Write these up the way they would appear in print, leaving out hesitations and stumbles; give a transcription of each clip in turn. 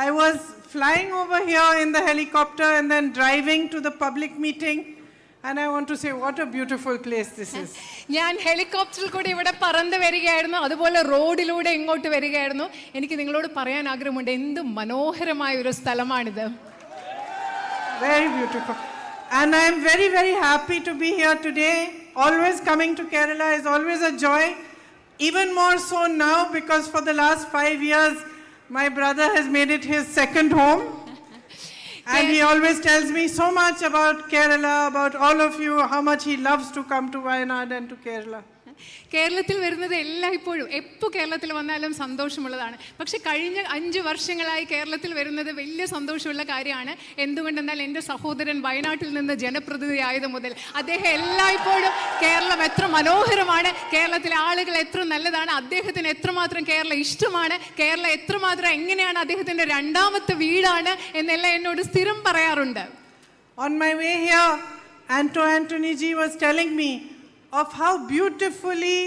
I was flying over here in the helicopter and then driving to the public meeting. And I want to say, what a beautiful place this is. ഞാൻ ഹെലികോപ്റ്ററിൽ കൂടി ഇവിടെ പറന്ന് വരികയായിരുന്നു, അതുപോലെ റോഡിലൂടെ ഇങ്ങോട്ട് വരികയായിരുന്നു. എനിക്ക് നിങ്ങളോട് പറയാൻ ആഗ്രഹമുണ്ട്, എന്ത് മനോഹരമായ ഒരു സ്ഥലമാണിത്. Very beautiful. And I am very, very happy to be here today. Always coming to Kerala is always a joy. Even more so now, because for the last 5 years, my brother has made it his second home. And he always tells me so much about Kerala, about all of you, how much he loves to come to Wayanad and to Kerala. കേരളത്തിൽ വരുന്നത് എല്ലായ്പ്പോഴും എപ്പോൾ കേരളത്തിൽ വന്നാലും സന്തോഷമുള്ളതാണ്. പക്ഷെ കഴിഞ്ഞ 5 വർഷങ്ങളായി കേരളത്തിൽ വരുന്നത് വലിയ സന്തോഷമുള്ള കാര്യമാണ്. എന്തുകൊണ്ടെന്നാൽ എൻ്റെ സഹോദരൻ വയനാട്ടിൽ നിന്ന് ജനപ്രതിനിധി ആയത് മുതൽ അദ്ദേഹം എല്ലായ്പ്പോഴും കേരളം എത്ര മനോഹരമാണ്, കേരളത്തിലെ ആളുകൾ എത്ര നല്ലതാണ്, അദ്ദേഹത്തിന് എത്രമാത്രം കേരളം ഇഷ്ടമാണ്, കേരളം എത്രമാത്രം എങ്ങനെയാണ് അദ്ദേഹത്തിൻ്റെ രണ്ടാമത്തെ വീടാണ് എന്നെല്ലാം എന്നോട് സ്ഥിരം പറയാറുണ്ട്. On my way here, Anthony ji was telling me of how beautifully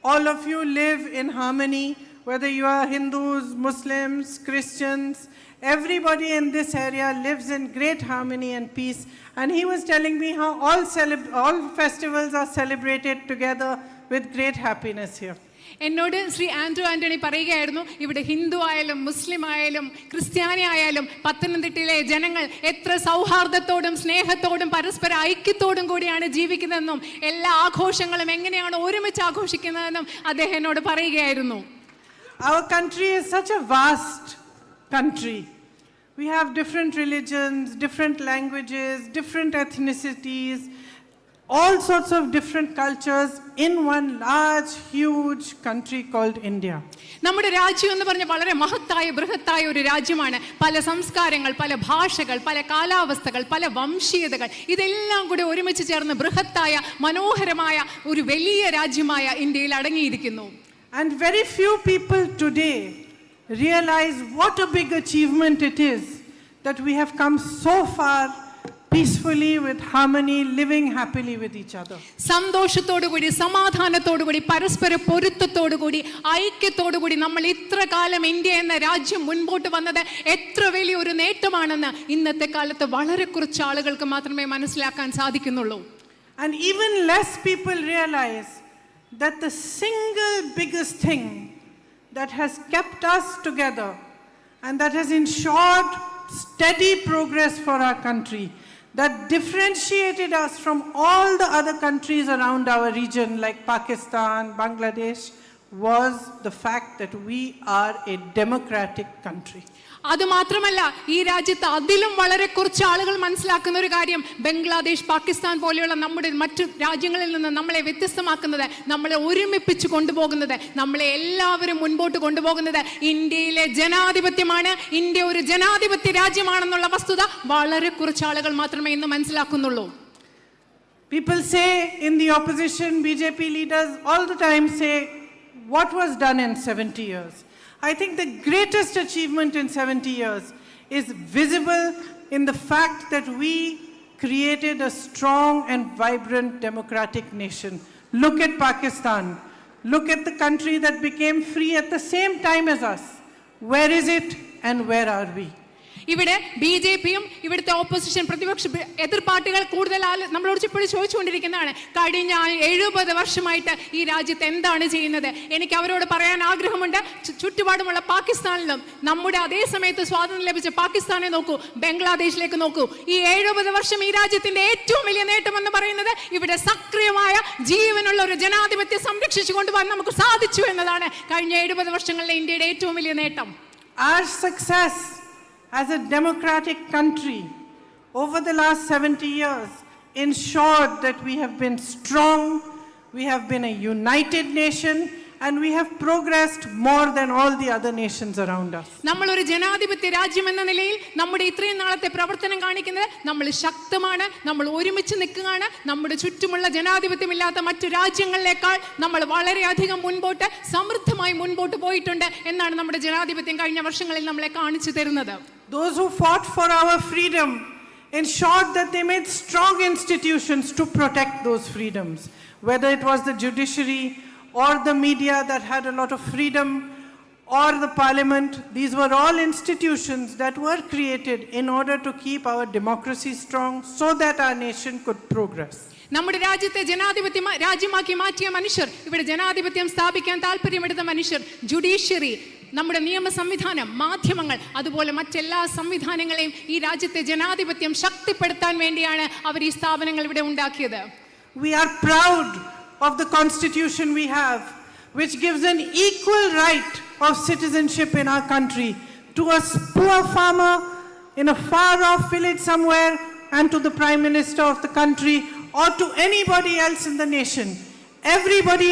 all of you live in harmony, whether you are Hindus, Muslims, Christians, everybody in this area lives in great harmony and peace. And he was telling me how all festivals are celebrated together with great happiness here. എന്നോട് ശ്രീ ആന്റണി പറയുകയായിരുന്നു, ഇവിടെ ഹിന്ദു ആയാലും മുസ്ലിം ആയാലും ക്രിസ്ത്യാനി ആയാലും പത്തനംതിട്ടയിലെ ജനങ്ങൾ എത്ര സൗഹാർദ്ദത്തോടും സ്നേഹത്തോടും പരസ്പര ഐക്യത്തോടും കൂടിയാണ് ജീവിക്കുന്നതെന്നും എല്ലാ ആഘോഷങ്ങളും എങ്ങനെയാണ് ഒരുമിച്ച് ആഘോഷിക്കുന്നതെന്നും അദ്ദേഹം എന്നോട് പറയുകയായിരുന്നു. Our country is such a vast country. We have different religions, different languages, different ethnicities, all sorts of different cultures in one large, huge country called India. നമ്മുടെ രാജ്യം എന്ന് പറഞ്ഞ വളരെ മഹത്തായ ബൃഹത്തായ ഒരു രാജ്യമാണ്. പല സംസ്കാരങ്ങൾ, പല ഭാഷകൾ, പല കാലാവസ്ഥകൾ, പല വംശീയതകൾ, ഇതെല്ലാം കൂടി ഒരുമിച്ച് ചേർന്ന് ബൃഹത്തായ മനോഹരമായ ഒരു വലിയ രാജ്യമായ ഇന്ത്യയിൽ അടങ്ങിയിരിക്കുന്നു. And very few people today realize what a big achievement it is that we have come so far peacefully, with harmony, living happily with each other. സന്തോഷത്തോടുകൂടി സമാധാനത്തോടുകൂടി പരസ്പര പൊരുത്തത്തോടുകൂടി ഐക്യത്തോടുകൂടി നമ്മൾ ഇത്ര കാലം ഇന്ത്യ എന്ന രാജ്യം മുൻപോട്ട് വന്നത് എത്ര വലിയ ഒരു നേട്ടമാണെന്ന് ഇന്നത്തെ കാലത്ത് വളരെ കുറച്ച് ആളുകൾക്ക് മാത്രമേ മനസ്സിലാക്കാൻ സാധിക്കുന്നുള്ളൂ. And even less people realize that the single biggest thing that has kept us together and that has ensured steady progress for our country, that differentiated us from all the other countries around our region like Pakistan, Bangladesh, was the fact that we are a democratic country. അത് മാത്രമല്ല, ഈ രാജ്യത്ത് അതിലും വളരെ കുറച്ച് ആളുകൾ മനസ്സിലാക്കുന്ന ഒരു കാര്യം, ബംഗ്ലാദേശ്, പാകിസ്ഥാൻ പോലെയുള്ള നമ്മുടെ മറ്റു രാജ്യങ്ങളിൽ നിന്ന് നമ്മളെ വ്യത്യസ്തമാക്കുന്നത്, നമ്മളെ ഒരുമിപ്പിച്ച് കൊണ്ടുപോകുന്നത്, നമ്മളെ എല്ലാവരും മുൻപോട്ട് കൊണ്ടുപോകുന്നത് ഇന്ത്യയിലെ ജനാധിപത്യമാണ്. ഇന്ത്യ ഒരു ജനാധിപത്യ രാജ്യമാണെന്നുള്ള വസ്തുത വളരെ കുറച്ച് ആളുകൾ മാത്രമേ ഇന്ന് മനസ്സിലാക്കുന്നുള്ളൂ. People say in the opposition, BJP leaders all the time say, what was done in 70 years? I think the greatest achievement in 70 years is visible in the fact that we created a strong and vibrant democratic nation. Look at Pakistan. Look at the country that became free at the same time as us. Where is it and where are we? ഇവിടെ ബിജെപിയും ഇവിടുത്തെ opposition പ്രതിപക്ഷ എതിർ പാർട്ടികൾ കൂടുതൽ നമ്മളോട് ഇപ്പോഴും ചോദിച്ചുകൊണ്ടിരിക്കുന്നതാണ്, കഴിഞ്ഞ 70 വർഷമായിട്ട് ഈ രാജ്യത്ത് എന്താണ് ചെയ്യുന്നത്. എനിക്ക് അവരോട് പറയാൻ ആഗ്രഹമുണ്ട്, ചുറ്റുപാടുമുള്ള പാകിസ്ഥാനിലും നമ്മുടെ അതേ സമയത്ത് സ്വാതന്ത്ര്യം ലഭിച്ച പാകിസ്ഥാനെ നോക്കൂ, ബംഗ്ലാദേശിലേക്ക് നോക്കൂ. ഈ 70 വർഷം ഈ രാജ്യത്തിന്റെ ഏറ്റവും വലിയ നേട്ടം എന്ന് പറയുന്നത് ഇവിടെ സക്രിയമായ ജീവനുള്ള ഒരു ജനാധിപത്യം സംരക്ഷിച്ചു കൊണ്ടുപോകാൻ നമുക്ക് സാധിച്ചു എന്നതാണ് കഴിഞ്ഞ 70 വർഷങ്ങളിലെ ഇന്ത്യയുടെ ഏറ്റവും വലിയ നേട്ടം. Our success as a democratic country over the last 70 years ensured that we have been strong, we have been a united nation, and we have progressed more than all the other nations around us. നമ്മൾ ഒരു ജനാധിപത്യ രാജ്യം എന്ന നിലയിൽ നമ്മുടെ ഇത്രയും നാളത്തെ പ്രവർത്തനം കാണിക്കുന്നത് നമ്മൾ ശക്തമാണ്, നമ്മൾ ഒരുമിച്ച് നിൽക്കുകയാണ്. നമ്മുടെ ചുറ്റുമുള്ള ജനാധിപത്യമില്ലാത്ത മറ്റു രാജ്യങ്ങളിലേക്കാൾ നമ്മൾ വളരെയധികം മുൻപോട്ട് സമൃദ്ധമായി മുൻപോട്ട് പോയിട്ടുണ്ട് എന്നാണ് നമ്മുടെ ജനാധിപത്യം കഴിഞ്ഞ വർഷങ്ങളിൽ നമ്മളെ കാണിച്ചു തരുന്നത്. Those who fought for our freedom ensured that they made strong institutions to protect those freedoms, whether it was the judiciary or the media that had a lot of freedom, or the parliament. These were all institutions that were created in order to keep our democracy strong so that our nation could progress. നമ്മുടെ രാജ്യത്തെ ജനാധിപത്യം രാജ്യമാക്കി മാറ്റിയ മനുഷ്യർ, ഇവിടെ ജനാധിപത്യം സ്ഥാപിക്കാൻ താല്പര്യമെടുത്ത മനുഷ്യർ, judiciary, നമ്മുടെ നിയമ സംവിധാനം, മാധ്യമങ്ങൾ, അതുപോലെ മറ്റെല്ലാ സംവിധാനങ്ങളെയും ഈ രാജ്യത്തെ ജനാധിപത്യം ശക്തിപ്പെടുത്താൻ വേണ്ടിയാണ് അവർ ഈ സ്ഥാപനങ്ങൾ ഇവിടെ ഉണ്ടാക്കിയത്. We are proud of the constitution we have, which gives an equal right of citizenship in our country to a poor farmer in a far off village somewhere and to the prime minister of the country or to anybody else in the nation. Everybody,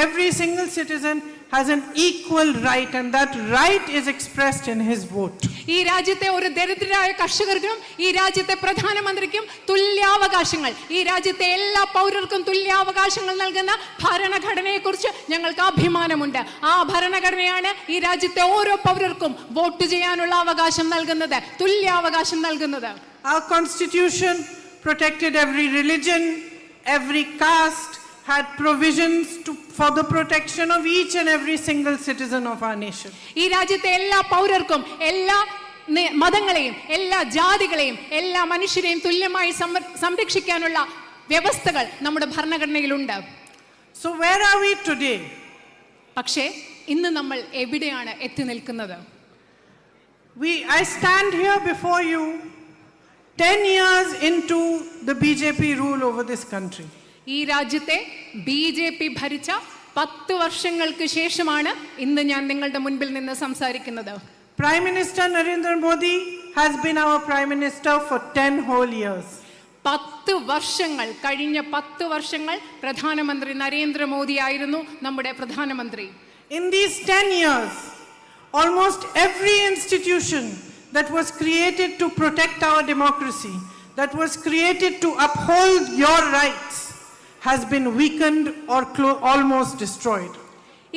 every single citizen has an equal right, and that right is expressed in his vote. ഈ രാജ്യത്തെ ഒരു ദരിദ്രരായ കർഷകർക്കും ഈ രാജ്യത്തെ പ്രധാനമന്ത്രിക്കും തുല്യാവകാശങ്ങൾ, ഈ രാജ്യത്തെ എല്ലാ പൗരർക്കും തുല്യാവകാശങ്ങൾ നൽകുന്ന ഭരണഘടനയെക്കുറിച്ച് ഞങ്ങൾക്ക് അഭിമാനമുണ്ട്. ആ ഭരണഘടനയാണ് ഈ രാജ്യത്തെ ഓരോ പൗരർക്കും വോട്ട് ചെയ്യാനുള്ള അവകാശം നൽകുന്നത്, തുല്യാവകാശം നൽകുന്നത്. Our constitution protected every religion, every caste, had provisions for the protection of each and every single citizen of our nation. ഈ രാജ്യത്തെ എല്ലാ പൗരർക്കും എല്ലാ മതങ്ങളെയും എല്ലാ ജാതികളെയും എല്ലാ മനുഷ്യരെയും തുല്യമായി സംരക്ഷിക്കാനുള്ള വ്യവസ്ഥകൾ നമ്മുടെ ഭരണഘടനയിലുണ്ട്. So where are we today? പക്ഷേ ഇന്ന് നമ്മൾ എവിടെയാണ് എത്തി നിൽക്കുന്നത്? I stand here before you 10 years into the BJP rule over this country. ഈ രാജ്യത്തെ BJP ഭരിച്ച 10 വർഷങ്ങൾക്ക് ശേഷമാണ് ഇന്ന് ഞാൻ നിങ്ങളുടെ മുൻപിൽ നിന്ന് സംസാരിക്കുന്നത്. Prime Minister Narendra Modi has been our Prime Minister for 10 whole years. 10 വർഷങ്ങൾ, കഴിഞ്ഞ 10 വർഷങ്ങൾ പ്രധാനമന്ത്രി നരേന്ദ്രമോദി ആയിരുന്നു നമ്മുടെ പ്രധാനമന്ത്രി. In these 10 years, almost every institution that was created to protect our democracy, that was created to uphold your rights, has been weakened or almost destroyed.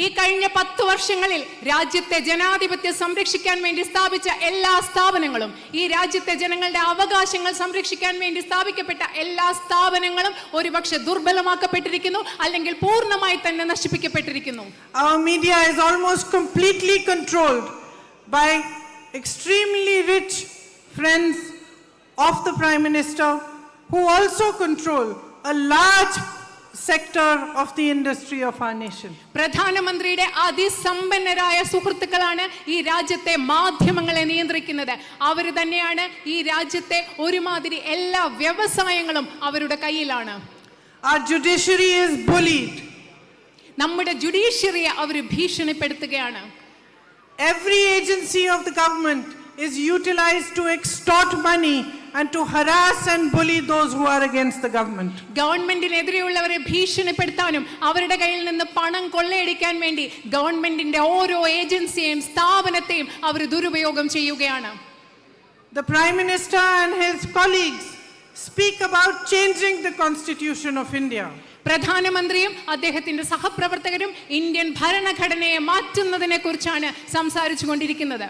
ഈ കഴിഞ്ഞ 10 വർഷങ്ങളിൽ രാജ്യത്തെ ജനാധിപത്യം സംരക്ഷിക്കാൻ വേണ്ടി സ്ഥാപിച്ച എല്ലാ സ്ഥാപനങ്ങളും, ഈ രാജ്യത്തെ ജനങ്ങളുടെ അവകാശങ്ങൾ സംരക്ഷിക്കാൻ വേണ്ടി സ്ഥാപിക്കപ്പെട്ട എല്ലാ സ്ഥാപനങ്ങളും ഒരുപക്ഷെ ദുർബലമാക്കപ്പെട്ടിരിക്കുന്നു, അല്ലെങ്കിൽ പൂർണ്ണമായി തന്നെ നശിപ്പിക്കപ്പെട്ടിരിക്കുന്നു. Our media is almost completely controlled by extremely rich friends of the Prime Minister who also control a large sector of the industry of our nation. പ്രധാനമന്ത്രിയുടെ അതിസമ്പന്നരായ സുഹൃത്തുക്കളാണ് ഈ രാജ്യത്തെ മാധ്യമങ്ങളെ നിയന്ത്രിക്കുന്നത്. അവർ തന്നെയാണ് ഈ രാജ്യത്തെ ഒരുമാതിരി എല്ലാ വ്യവസായങ്ങളും അവരുടെ കയ്യിലാണ്. Our judiciary is bullied. നമ്മുടെ ജുഡീഷ്യറിയെ അവർ ഭീഷണിപ്പെടുത്തുകയാണ്. Every agency of the government is utilized to extort money and to harass and bully those who are against the government. ഗവൺമെന്റിനെതിരെയുള്ളവരെ ഭീഷണിപ്പെടുത്താനും അവരുടെ കയ്യിൽ നിന്ന് പണം കൊള്ളയടിക്കാൻ വേണ്ടി ഗവൺമെന്റിന്റെ ഓരോ ഏജൻസിയെയും സ്ഥാപനത്തെയും അവർ ദുരുപയോഗം ചെയ്യുകയാണ്. The Prime Minister and his colleagues speak about changing the Constitution of India. പ്രധാനമന്ത്രിയും അദ്ദേഹത്തിന്റെ സഹപ്രവർത്തകരും ഇന്ത്യൻ ഭരണഘടനയെ മാറ്റുന്നതിനെ കുറിച്ചാണ് സംസാരിച്ചു കൊണ്ടിരിക്കുന്നത്.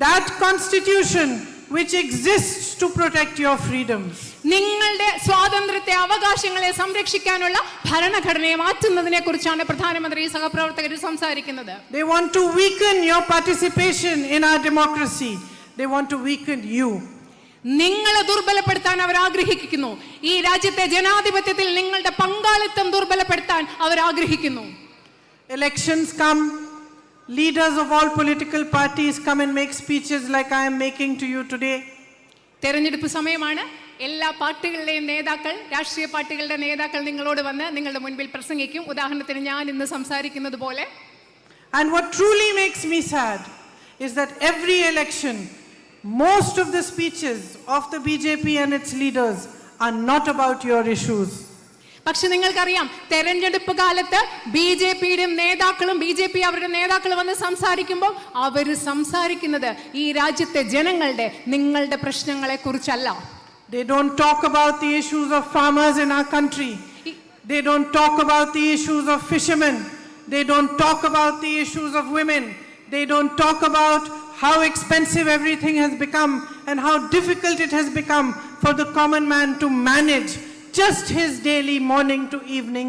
That constitution which exists to protect your freedoms. നിങ്ങളുടെ സ്വാതന്ത്ര്യത്തെ, അവകാശങ്ങളെ സംരക്ഷിക്കാനുള്ള ഭരണഘടനയെ മാറ്റുന്നതിനെ കുറിച്ചാണ് പ്രധാനമന്ത്രി സഹപ്രവർത്തകർ സംസാരിക്കുന്നത്. They want to weaken your participation in our democracy. They want to weaken you. നിങ്ങളെ ദുർബലപ്പെടുത്താൻ അവർ ആഗ്രഹിക്കുന്നു. ഈ രാജ്യത്തെ ജനാധിപത്യത്തിൽ നിങ്ങളുടെ പങ്കാളിത്തം ദുർബലപ്പെടുത്താൻ അവർ ആഗ്രഹിക്കുന്നു. Elections come. Leaders of all political parties come and make speeches like I am making to you today. തെരഞ്ഞെടുപ്പ് സമയമാണ്. എല്ലാ പാർട്ടികളുടെയും നേതാക്കൾ, രാഷ്ട്രീയ പാർട്ടികളുടെ നേതാക്കൾ നിങ്ങളോട് വന്ന് നിങ്ങളുടെ മുൻപിൽ പ്രസംഗിക്കും. ഉദാഹരണത്തിന് ഞാൻ ഇന്ന് സംസാരിക്കുന്നത് പോലെ. And what truly makes me sad is that every election, most of the speeches of the BJP and its leaders are not about your issues. പക്ഷെ നിങ്ങൾക്കറിയാം, തെരഞ്ഞെടുപ്പ് കാലത്ത് BJPയുടെയും നേതാക്കളും അവരുടെ നേതാക്കൾ വന്ന് സംസാരിക്കുമ്പോൾ അവർ സംസാരിക്കുന്നത് ഈ രാജ്യത്തെ ജനങ്ങളുടെ, നിങ്ങളുടെ പ്രശ്നങ്ങളെ കുറിച്ചല്ല. They don't talk about the issues of farmers in our country. They don't talk about the issues of fishermen. They don't talk about the issues of women. They don't talk about how expensive everything has become and how difficult it has become for the common man to manage just his daily morning to evening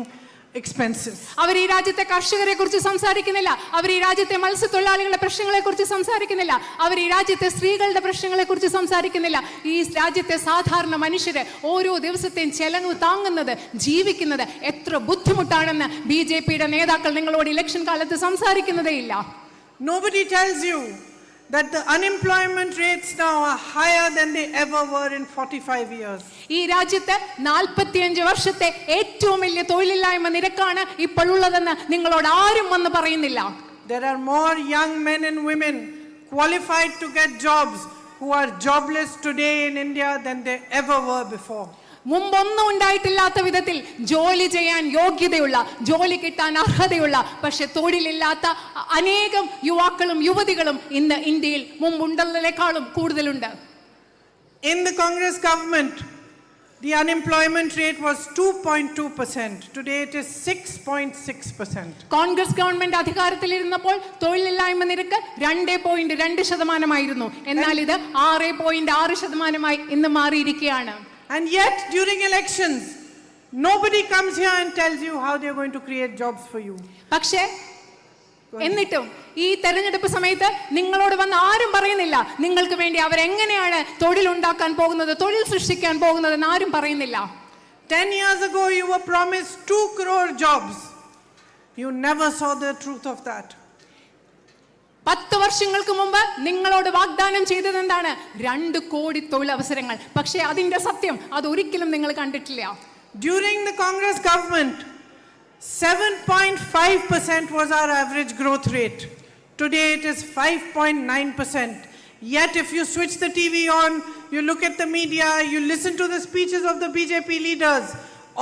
expenses. അവർ ഈ രാജ്യത്തെ കർഷകരെ കുറിച്ച് സംസാരിക്കുന്നില്ല, അവർ ഈ രാജ്യത്തെ മത്സ്യത്തൊഴിലാളികളുടെ പ്രശ്നങ്ങളെ കുറിച്ച് സംസാരിക്കുന്നില്ല, അവർ ഈ രാജ്യത്തെ സ്ത്രീകളുടെ പ്രശ്നങ്ങളെ കുറിച്ച് സംസാരിക്കുന്നില്ല. ഈ രാജ്യത്തെ സാധാരണ മനുഷ്യരെ ഓരോ ദിവസത്തെയും ചെലവ് താങ്ങുന്നത്, ജീവിക്കുന്നത് എത്ര ബുദ്ധിമുട്ടാണെന്ന് BJPയുടെ നേതാക്കൾ നിങ്ങളോട് ഇലക്ഷൻ കാലത്ത് സംസാരിക്കുന്നതേയില്ല. Nobody tells you that the unemployment rates now are higher than they ever were in 45 years. ഈ രാജ്യത്ത് 45 വർഷത്തെ ഏറ്റവും വലിയ തൊഴിലില്ലായ്മ നിരക്കാണ് ഇപ്പോൾ ഉള്ളതെന്ന് നിങ്ങളോട് ആരും വന്ന് പറയുന്നില്ല. There are more young men and women qualified to get jobs who are jobless today in India than they ever were before. മുമ്പൊന്നും ഉണ്ടായിട്ടില്ലാത്ത വിധത്തിൽ ജോലി ചെയ്യാൻ യോഗ്യതയുള്ള, ജോലി കിട്ടാൻ അർഹതയുള്ള, പക്ഷെ തൊഴിലില്ലാത്ത അനേകം യുവാക്കളും യുവതികളും ഇന്ന് ഇന്ത്യയിൽ മുമ്പുണ്ടതിനേക്കാളും കൂടുതലുണ്ട്. In the Congress government, the unemployment rate was 2.2%. Today it is 6.6%. Congress government അധികാരത്തിലിരുന്നപ്പോൾ തൊഴിലില്ലായ്മ നിരക്ക് 2.2%, എന്നാൽ ഇത് 6.6% ഇന്ന് മാറിയിരിക്കുകയാണ്. And yet, during elections, nobody comes here and tells you how they're going to create jobs for you. പക്ഷേ എന്നിട്ടും ഈ തെരഞ്ഞെടുപ്പ് സമയത്ത് നിങ്ങളോട് വന്ന് ആരും പറയുന്നില്ല നിങ്ങൾക്ക് വേണ്ടി അവരെങ്ങനെയാണ് തൊഴിലുണ്ടാക്കാൻ പോകുന്നത്, തൊഴിൽ സൃഷ്ടിക്കാൻ പോകുന്നത് എന്ന് ആരും പറയുന്നില്ല. 10 years ago, you were promised 2 crore jobs. You never saw the truth of that. 10 വർഷങ്ങൾക്ക് മുമ്പ് നിങ്ങളോട് വാഗ്ദാനം ചെയ്തത് എന്താണ്? 2 കോടി തൊഴിലവസരങ്ങൾ. പക്ഷേ അതിന്റെ സത്യം അതൊരിക്കലും നിങ്ങൾ കണ്ടിട്ടില്ല. During the Congress government, 7.5% was our average growth rate. Today it is 5.9%. Yet if you switch the TV on, you look at the media, you listen to the speeches of the BJP leaders,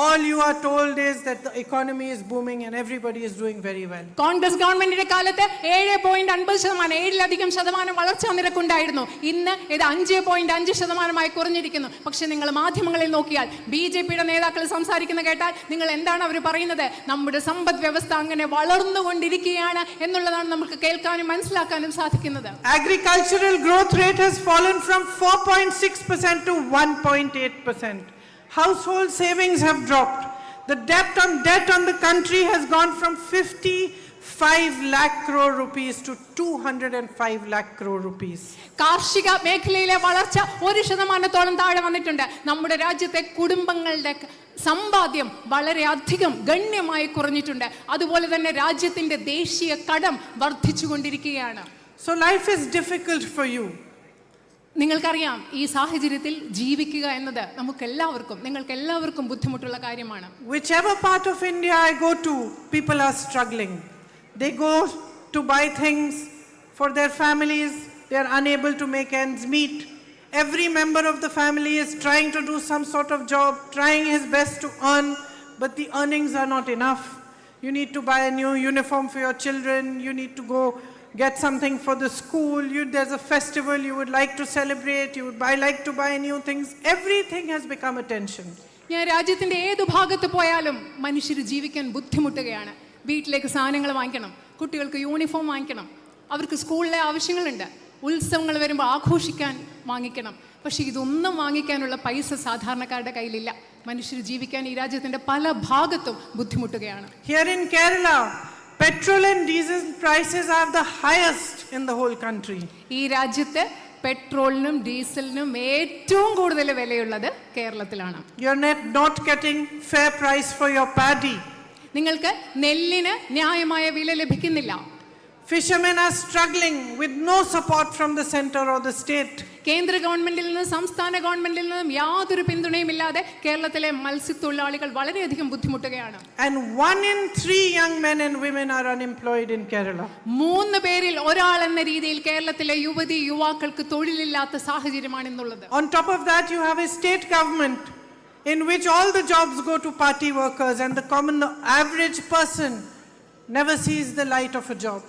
all you are told is that the economy is booming and everybody is doing very well. Congress ഗവൺമെന്റിന്റെ കാലത്ത് 7.50%, 7% വളർച്ചാ നിരക്കുണ്ടായിരുന്നു. ഇന്ന് ഇത് 5.5% കുറഞ്ഞിരിക്കുന്നു. പക്ഷെ നിങ്ങൾ മാധ്യമങ്ങളിൽ നോക്കിയാൽ BJPയുടെ നേതാക്കൾ സംസാരിക്കുന്ന കേട്ടാൽ നിങ്ങൾ എന്താണ് അവർ പറയുന്നത്? നമ്മുടെ സമ്പദ് വ്യവസ്ഥ അങ്ങനെ വളർന്നുകൊണ്ടിരിക്കുകയാണ് എന്നുള്ളതാണ് നമുക്ക് കേൾക്കാനും മനസ്സിലാക്കാനും സാധിക്കുന്നത്. Agricultural growth rate has fallen from 4.6% to 1.8%. Household savings have dropped. The debt on the country has gone from 55 lakh crore rupees to 205 lakh crore rupees. കാർഷിക മേഖലയിലെ വളർച്ച 1% താഴെ വന്നിട്ടുണ്ട്. നമ്മുടെ രാജ്യത്തെ കുടുംബങ്ങളുടെ സമ്പാദ്യം വളരെ അധികം ഗണ്യമായി കുറഞ്ഞിട്ടുണ്ട്. അതുപോലെ തന്നെ രാജ്യത്തിന്റെ ദേശീയ കടം വർദ്ധിച്ചുകൊണ്ടിരിക്കുകയാണ്. So life is difficult for you. നിങ്ങൾക്കറിയാം ഈ സാഹചര്യത്തിൽ ജീവിക്കുക എന്നത് നിങ്ങൾക്ക് എല്ലാവർക്കും ബുദ്ധിമുട്ടുള്ള കാര്യമാണ്. Whichever part of India I go to, people are struggling. They go to buy things for their families. They are unable to make ends meet. Every member of the family is trying to do some sort of job, trying his best to earn, but the earnings are not enough. You need to buy a new uniform for your children. You need to go get something for the school. There's a festival you would like to celebrate. You would like to buy new things. Everything has become a tension. ഞാൻ രാജ്യത്തിന്റെ ഏതു ഭാഗത്ത് പോയാലും മനുഷ്യർ ജീവിക്കാൻ ബുദ്ധിമുട്ടുകയാണ്. വീട്ടിലേക്ക് സാധനങ്ങൾ വാങ്ങിക്കണം, കുട്ടികൾക്ക് യൂണിഫോം വാങ്ങിക്കണം, അവർക്ക് സ്കൂളിലെ ആവശ്യങ്ങളുണ്ട്, ഉത്സവങ്ങൾ വരുമ്പോൾ ആഘോഷിക്കാൻ വാങ്ങിക്കണം. പക്ഷെ ഇതൊന്നും വാങ്ങിക്കാനുള്ള പൈസ സാധാരണക്കാരുടെ കയ്യിലില്ല. മനുഷ്യർ ജീവിക്കാൻ ഈ രാജ്യത്തിന്റെ പല ഭാഗത്തും ബുദ്ധിമുട്ടുകയാണ്. Here in Kerala, petrol and diesel prices are the highest in the whole country. ഈ രാജ്യത്ത് പെട്രോളിനും ഡീസലിനും ഏറ്റവും കൂടുതൽ വിലയുള്ളത് കേരളത്തിലാണ്. You're not getting fair price for your paddy. നിങ്ങൾക്ക് നെല്ലിന് ന്യായമായ വില ലഭിക്കുന്നില്ല. Fishermen are struggling with no support from the center or the state. കേന്ദ്ര ഗവൺമെന്റിൽ നിന്നും സംസ്ഥാന ഗവൺമെന്റിൽ നിന്നും യാതൊരു പിന്തുണയും ഇല്ലാതെ കേരളത്തിലെ മത്സ്യത്തൊഴിലാളികൾ വളരെയധികം ബുദ്ധിമുട്ടുകയാണ്. And 1 in 3 young men and women are unemployed in Kerala. 3 പേരിൽ ഒരാൾ എന്ന രീതിയിൽ കേരളത്തിലെ യുവതി യുവാക്കൾക്ക് തൊഴിലില്ലാത്ത സാഹചര്യമാണ് ഇന്നുള്ളത്. On top of that, you have a state government in which all the jobs go to party workers and the average person never sees the light of a job.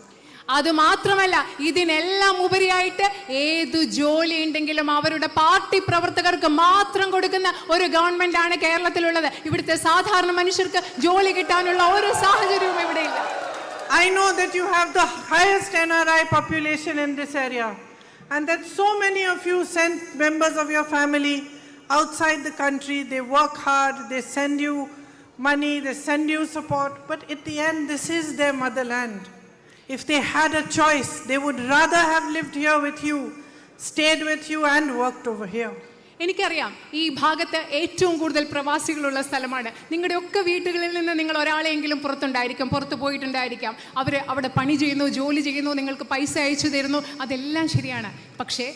അതുമാത്രമല്ല, ഇതിനെല്ലാം ഉപരിയായിട്ട് ഏതു ജോലി ഉണ്ടെങ്കിലും അവരുടെ പാർട്ടി പ്രവർത്തകർക്ക് മാത്രം കൊടുക്കുന്ന ഒരു ഗവൺമെന്റ് ആണ് കേരളത്തിലുള്ളത്. ഇവിടുത്തെ സാധാരണ മനുഷ്യർക്ക് ജോലി കിട്ടാനുള്ള ഒരു സാഹചര്യവും ഇവിടെയില്ല. I know that you have the highest NRI population in this area and that so many of you send members of your family outside the country. They work hard, they send you money, they send you support, but at the end, this is their motherland. If they had a choice, they would rather have lived here with you, stayed with you, and worked over here. എനിക്കറിയാം ഈ ഭാഗത്ത് ഏറ്റവും കൂടുതൽ പ്രവാസികളുള്ള സ്ഥലമാണ്. നിങ്ങളുടെ ഒക്കെ വീടുകളിൽ നിന്ന് നിങ്ങൾ ഒരാളെങ്കിലും പുറത്തുണ്ടായിരിക്കും, പുറത്തു പോയിട്ടുണ്ടായിരിക്കാം. അവർ അവിടെ പണി ചെയ്യുന്നു, ജോലി ചെയ്യുന്നു, നിങ്ങൾക്ക് പൈസ അയച്ചു തരുന്നു, അതെല്ലാം ശരിയാണ്. പക്ഷേ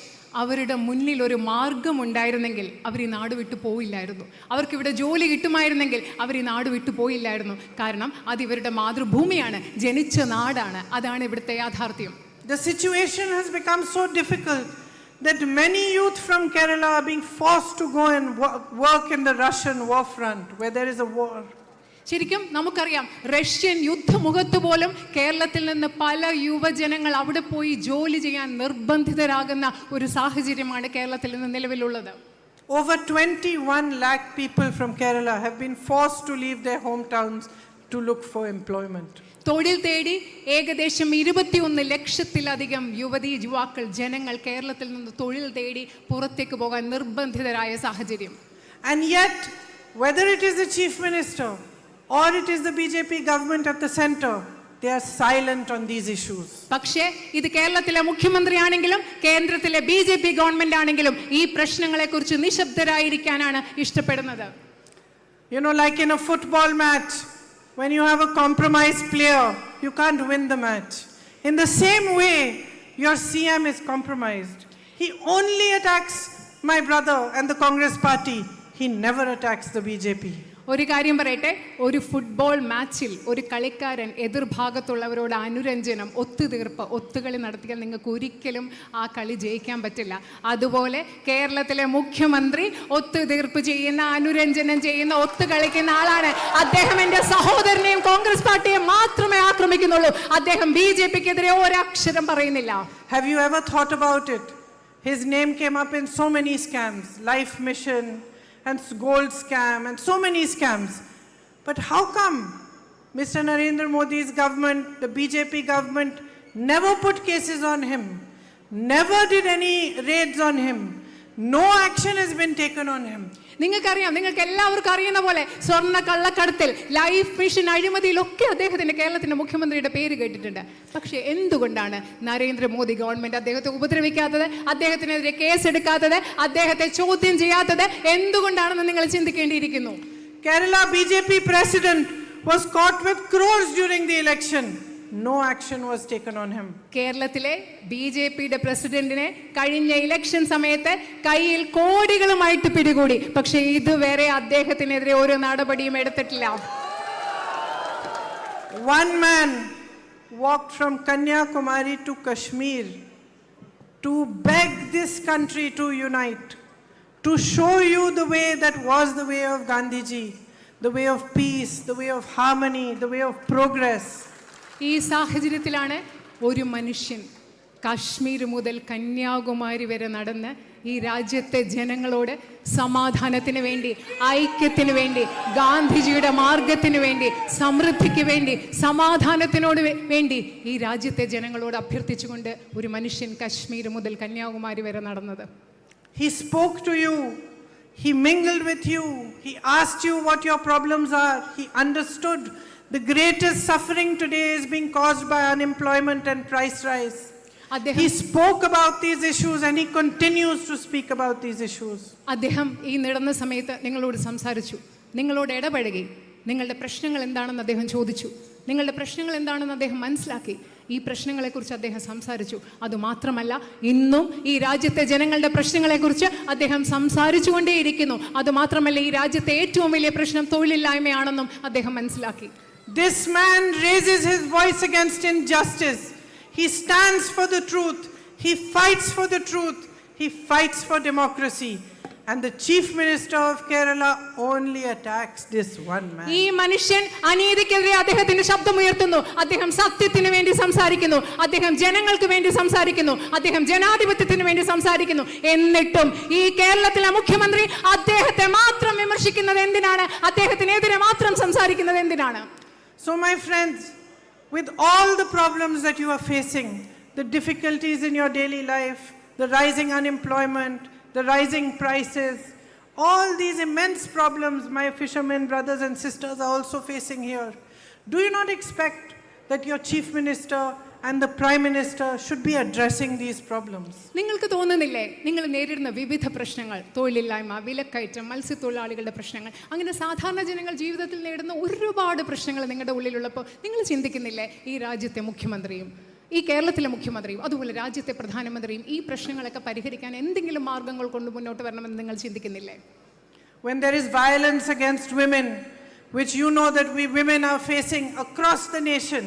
അവരുടെ മുന്നിൽ ഒരു മാർഗം ഉണ്ടായിരുന്നെങ്കിൽ അവർ ഈ നാട് വിട്ടു പോയില്ലായിരുന്നു. അവർക്കിവിടെ ജോലി കിട്ടുമായിരുന്നെങ്കിൽ അവർ ഈ നാട് വിട്ടു പോയില്ലായിരുന്നു. കാരണം അത് ഇവരുടെ മാതൃഭൂമിയാണ്, ജനിച്ച നാടാണ്. അതാണ് ഇവിടുത്തെ യാഥാർത്ഥ്യം. The situation has become so difficult that many youth from Kerala are being forced to go and work in the Russian war front where there is a war. ശരിക്കും നമുക്കറിയാം, റഷ്യൻ യുദ്ധമുഖത്ത് പോലും കേരളത്തിൽ നിന്ന് പല യുവജനങ്ങൾ അവിടെ പോയി ജോലി ചെയ്യാൻ നിർബന്ധിതരാകുന്ന ഒരു സാഹചര്യമാണ് കേരളത്തിൽ നിന്ന് നിലവിലുള്ളത്. Over 21 lakh people from Kerala have been forced to leave their hometowns to look for employment. തൊഴിൽ തേടി ഏകദേശം 21 ലക്ഷത്തിലധികം യുവാക്കൾ, ജനങ്ങൾ കേരളത്തിൽ നിന്ന് തൊഴിൽ തേടി പുറത്തേക്ക് പോകാൻ നിർബന്ധിതരായ സാഹചര്യം. And yet, whether it is the chief minister or it is the BJP government at the center, they are silent on these issues. പക്ഷേ ഇത് കേരളത്തിലെ മുഖ്യമന്ത്രിയാണെങ്കിലും കേന്ദ്രത്തിലെ BJP ഗവൺമെന്റ് ആണെങ്കിലും ഈ പ്രശ്നങ്ങളെക്കുറിച്ച് നിശബ്ദരായിരിക്കാനാണ് ഇഷ്ടപ്പെടുന്നത്. You know, like in a football match, when you have a compromised player, you can't win the match. In the same way, your CM is compromised. He only attacks my brother and the Congress party. He never attacks the BJP. ഒരു കാര്യം പറയട്ടെ, ഒരു football മാച്ചിൽ ഒരു കളിക്കാരൻ എതിർഭാഗത്തുള്ളവരോട് അനുരഞ്ജനം, ഒത്തുകളി നടത്തിയാൽ നിങ്ങൾക്ക് ഒരിക്കലും ആ കളി ജയിക്കാൻ പറ്റില്ല. അതുപോലെ കേരളത്തിലെ മുഖ്യമന്ത്രി ഒത്തുതീർപ്പ് ചെയ്യുന്ന, അനുരഞ്ജനം ചെയ്യുന്ന, ഒത്തുകളിക്കുന്ന ആളാണ്. അദ്ദേഹം എൻ്റെ സഹോദരനെയും കോൺഗ്രസ് പാർട്ടിയെ മാത്രമേ ആക്രമിക്കുന്നുള്ളൂ. അദ്ദേഹം BJPക്കെതിരെ ഒരക്ഷരം പറയുന്നില്ല. Have you ever thought about it? His name came up in so many scams, Life Mission and gold scam and so many scams. But how come Mr. Narendra Modi's government, the BJP government, never put cases on him, never did any raids on him, no action has been taken on him? നിങ്ങൾക്കറിയാം, നിങ്ങൾക്ക് എല്ലാവർക്കും അറിയുന്ന പോലെ സ്വർണ്ണ കള്ളക്കടത്തിൽ, life mission അഴിമതിയിലൊക്കെ അദ്ദേഹത്തിന്റെ കേരളത്തിന്റെ മുഖ്യമന്ത്രിയുടെ പേര് കേട്ടിട്ടുണ്ട്. പക്ഷേ എന്തുകൊണ്ടാണ് നരേന്ദ്രമോദി ഗവൺമെന്റ് അദ്ദേഹത്തെ ഉപദ്രവിക്കാത്തത്, അദ്ദേഹത്തിനെതിരെ കേസെടുക്കാത്തത്, അദ്ദേഹത്തെ ചോദ്യം ചെയ്യാത്തത് എന്തുകൊണ്ടാണെന്ന് നിങ്ങൾ ചിന്തിക്കേണ്ടിയിരിക്കുന്നു. Kerala BJP president was caught with crores during the election. No action was taken on him. കേരളത്തിലെ BJPയുടെ പ്രസിഡന്റിനെ കഴിഞ്ഞ ഇലക്ഷൻ സമയത്ത് കയ്യിൽ കോടികളുമായിട്ട് പിടികൂടി. പക്ഷേ ഇതുവരെ അദ്ദേഹത്തിനെതിരെ ഒരു നടപടിയും എടുത്തിട്ടില്ല. One man walked from Kanyakumari to Kashmir to beg this country to unite, to show you the way that was the way of Gandhiji, the way of peace, the way of harmony, the way of progress. ഈ സാഹചര്യത്തിലാണ് ഒരു മനുഷ്യൻ കാശ്മീർ മുതൽ കന്യാകുമാരി വരെ നടന്ന് ഈ രാജ്യത്തെ ജനങ്ങളോട് സമാധാനത്തിന് വേണ്ടി, ഐക്യത്തിന് വേണ്ടി, ഗാന്ധിജിയുടെ മാർഗത്തിന് വേണ്ടി, സമൃദ്ധിക്ക് വേണ്ടി, സമാധാനത്തിനോട് വേണ്ടി ഈ രാജ്യത്തെ ജനങ്ങളോട് അഭ്യർത്ഥിച്ചുകൊണ്ട് ഒരു മനുഷ്യൻ കാശ്മീർ മുതൽ കന്യാകുമാരി വരെ നടന്നത്. He spoke to you, he mingled with you, he asked you what your problems are, he understood the greatest suffering today is being caused by unemployment and price rise. He spoke about these issues and he continues to speak about these issues. അദ്ദേഹം ഈ നടന്ന സമയത്ത് നിങ്ങളോട് സംസാരിച്ചു, നിങ്ങളോട് ഇടപഴകി, നിങ്ങളുടെ പ്രശ്നങ്ങൾ എന്താണെന്ന് അദ്ദേഹം ചോദിച്ചു, നിങ്ങളുടെ പ്രശ്നങ്ങൾ എന്താണെന്ന് അദ്ദേഹം മനസ്സിലാക്കി. ഈ പ്രശ്നങ്ങളെക്കുറിച്ച് അദ്ദേഹം സംസാരിച്ചു. അതുമാത്രമല്ല, ഇന്നും ഈ രാജ്യത്തെ ജനങ്ങളുടെ പ്രശ്നങ്ങളെക്കുറിച്ച് അദ്ദേഹം സംസാരിച്ചുകൊണ്ടേയിരിക്കുന്നു. അതുമാത്രമല്ല, ഈ രാജ്യത്തെ ഏറ്റവും വലിയ പ്രശ്നം തൊഴിലില്ലായ്മയാണെന്നും അദ്ദേഹം മനസ്സിലാക്കി. This man raises his voice against injustice. He stands for the truth. He fights for the truth. He fights for democracy. And the Chief Minister of Kerala only attacks this one man. ഈ മനുഷ്യൻ അനീതിക്കെതിരെ അദ്ദേഹത്തിന്റെ ശബ്ദമുയർത്തുന്നു. അദ്ദേഹം സത്യത്തിന് വേണ്ടി സംസാരിക്കുന്നു. അദ്ദേഹം ജനങ്ങൾക്ക് വേണ്ടി സംസാരിക്കുന്നു. അദ്ദേഹം ജനാധിപത്യത്തിന് വേണ്ടി സംസാരിക്കുന്നു. എന്നിട്ടും ഈ കേരളത്തിലെ മുഖ്യമന്ത്രി അദ്ദേഹത്തെ മാത്രം വിമർശിക്കുന്നത് എന്തിനാണ്? അദ്ദേഹത്തിനെതിരെ മാത്രം സംസാരിക്കുന്നത് എന്തിനാണ്? So my friends, with all the problems that you are facing, the difficulties in your daily life, the rising unemployment, the rising prices, All these immense problems my fishermen brothers and sisters are also facing here. Do you not expect that your chief minister and the prime minister should be addressing these problems? നിങ്ങൾക്ക് തോന്നുന്നില്ലേ നിങ്ങൾ നേരിടുന്ന വിവിധ പ്രശ്നങ്ങൾ, തൊഴിലില്ലായ്മ, വിലക്കയറ്റം, മത്സ്യത്തൊഴിലാളികളുടെ പ്രശ്നങ്ങൾ, അങ്ങനെ സാധാരണ ജനങ്ങൾ ജീവിതത്തിൽ നേരിടുന്ന ഒരുപാട് പ്രശ്നങ്ങൾ നിങ്ങളുടെ ഉള്ളിലുള്ളപ്പോൾ നിങ്ങൾ ചിന്തിക്കുന്നില്ലേ ഈ രാജ്യത്തെ മുഖ്യമന്ത്രിയും ഈ കേരളത്തിലെ മുഖ്യമന്ത്രിയും അതുപോലെ രാജ്യത്തെ പ്രധാനമന്ത്രിയും ഈ പ്രശ്നങ്ങളൊക്കെ പരിഹരിക്കാൻ എന്തെങ്കിലും മാർഗങ്ങൾ കൊണ്ട് മുന്നോട്ട് വരണമെന്ന് നിങ്ങൾ ചിന്തിക്കുന്നില്ലേ? When there is violence against women, which you know that we women are facing across the nation,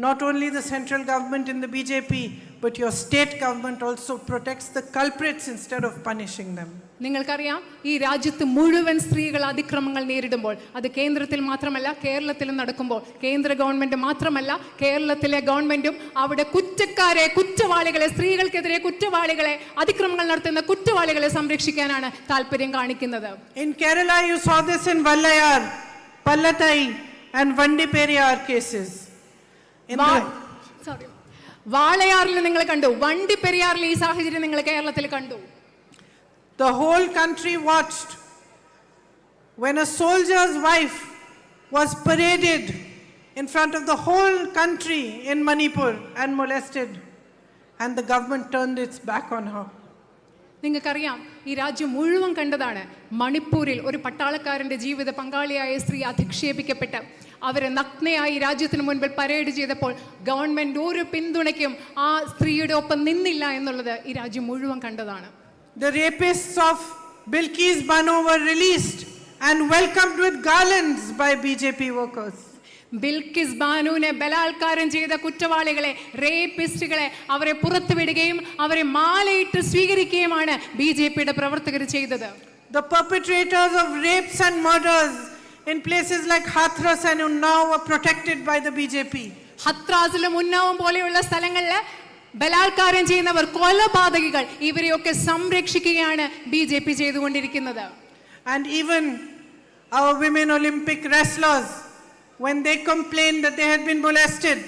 not only the central government in the BJP, but your state government also protects the culprits instead of punishing them. നിങ്ങൾക്കറിയാം, ഈ രാജ്യത്ത് മുഴുവൻ സ്ത്രീകൾ അതിക്രമങ്ങൾ നേരിടുമ്പോൾ, അത് കേന്ദ്രത്തിൽ മാത്രമല്ല കേരളത്തിലും നടക്കുമ്പോൾ, കേന്ദ്ര ഗവൺമെന്റ് മാത്രമല്ല കേരളത്തിലെ ഗവൺമെന്റും അവിടെ കുറ്റവാളികളെ, സ്ത്രീകൾക്കെതിരെ കുറ്റവാളികളെ, അതിക്രമങ്ങൾ നടത്തുന്ന കുറ്റവാളികളെ സംരക്ഷിക്കാനാണ് താല്പര്യം കാണിക്കുന്നത്. In Kerala you saw this in Vallayar, Pallattai and Vandiperiyar cases. വാളയാറിൽ നിങ്ങൾ കണ്ടു, വണ്ടിപ്പെരിയാറിൽ ഈ സാഹചര്യം നിങ്ങൾ കേരളത്തിൽ കണ്ടു. The whole country watched when a soldier's wife was paraded in front of the whole country in Manipur and molested, and the government turned its back on her. നിങ്ങൾക്കറിയാം, ഈ രാജ്യം മുഴുവൻ കണ്ടതാണ് മണിപ്പൂരിൽ ഒരു പട്ടാളക്കാരന്റെ ജീവിത പങ്കാളിയായ സ്ത്രീ അധിക്ഷേപിക്കപ്പെട്ട് അവരെ നഗ്നയായി രാജ്യത്തിന് മുൻപിൽ പരേഡ് ചെയ്തപ്പോൾ ഗവൺമെന്റ് ഒരു പിന്തുണയ്ക്കും ആ സ്ത്രീയുടെ ഒപ്പം നിന്നില്ല എന്നുള്ളത് ഈ രാജ്യം മുഴുവൻ കണ്ടതാണ്. The rapists of Bilkis Bano were released and welcomed with garlands by BJP workers. Bilkis ബാനുവിനെ ബലാത്കാരം ചെയ്ത കുറ്റവാളികളെ, റേപ്പിസ്റ്റുകളെ അവരെ പുറത്തുവിടുകയും അവരെ മാലയിട്ട് സ്വീകരിക്കുകയുമാണ് BJPയുടെ പ്രവർത്തകർ ചെയ്തത്. The perpetrators of rapes and murders in places like Hathras and Unnao were protected by the BJP. ഹത്രാസിലും ഉന്നാവും പോലെയുള്ള സ്ഥലങ്ങളിൽ ബലാത്കാരം ചെയ്യുന്നവർ, കൊലപാതകികൾ, ഇവരെയൊക്കെ സംരക്ഷിക്കുകയാണ് BJP ചെയ്തുകൊണ്ടിരിക്കുന്നത്. And even our women Olympic wrestlers, when they complained that they had been molested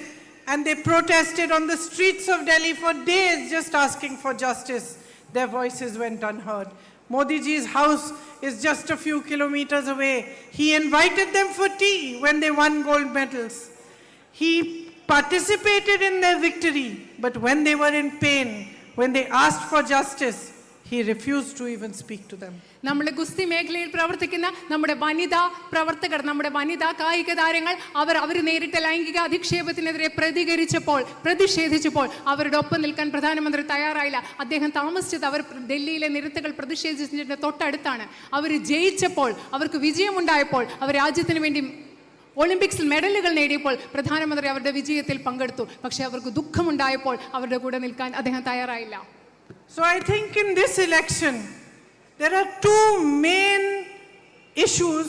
and they protested on the streets of Delhi for days just asking for justice, their voices went unheard. Modi ji's house is just a few kilometers away. He invited them for tea when they won gold medals. He participated in their victory, but when they were in pain, when they asked for justice, he refused to even speak to them. നമ്മുടെ ഗുസ്തി മേഖലയിൽ പ്രവർത്തിക്കുന്ന നമ്മുടെ വനിതാ പ്രവർത്തകർ, നമ്മുടെ വനിതാ കായിക താരങ്ങൾ, അവർ നേരിട്ട ലൈംഗിക അധിക്ഷേപത്തിനെതിരെ പ്രതിഷേധിച്ചപ്പോൾ അവരുടെ ഒപ്പം നിൽക്കാൻ പ്രധാനമന്ത്രി തയ്യാറായില്ല. അദ്ദേഹം താമസിച്ചത് അവർ ഡൽഹിയിലെ നിരത്തുകൾ പ്രതിഷേധിച്ചതിന്റെ തൊട്ടടുത്താണ്. അവർ ജയിച്ചപ്പോൾ, അവർക്ക് വിജയമുണ്ടായപ്പോൾ, അവർ രാജ്യത്തിന് വേണ്ടി ഒളിമ്പിക്സിൽ മെഡലുകൾ നേടിയപ്പോൾ പ്രധാനമന്ത്രി അവരുടെ വിജയത്തിൽ പങ്കെടുത്തു. പക്ഷെ അവർക്ക് ദുഃഖമുണ്ടായപ്പോൾ അവരുടെ കൂടെ നിൽക്കാൻ അദ്ദേഹം തയ്യാറായില്ല. So I think in this election there are two main issues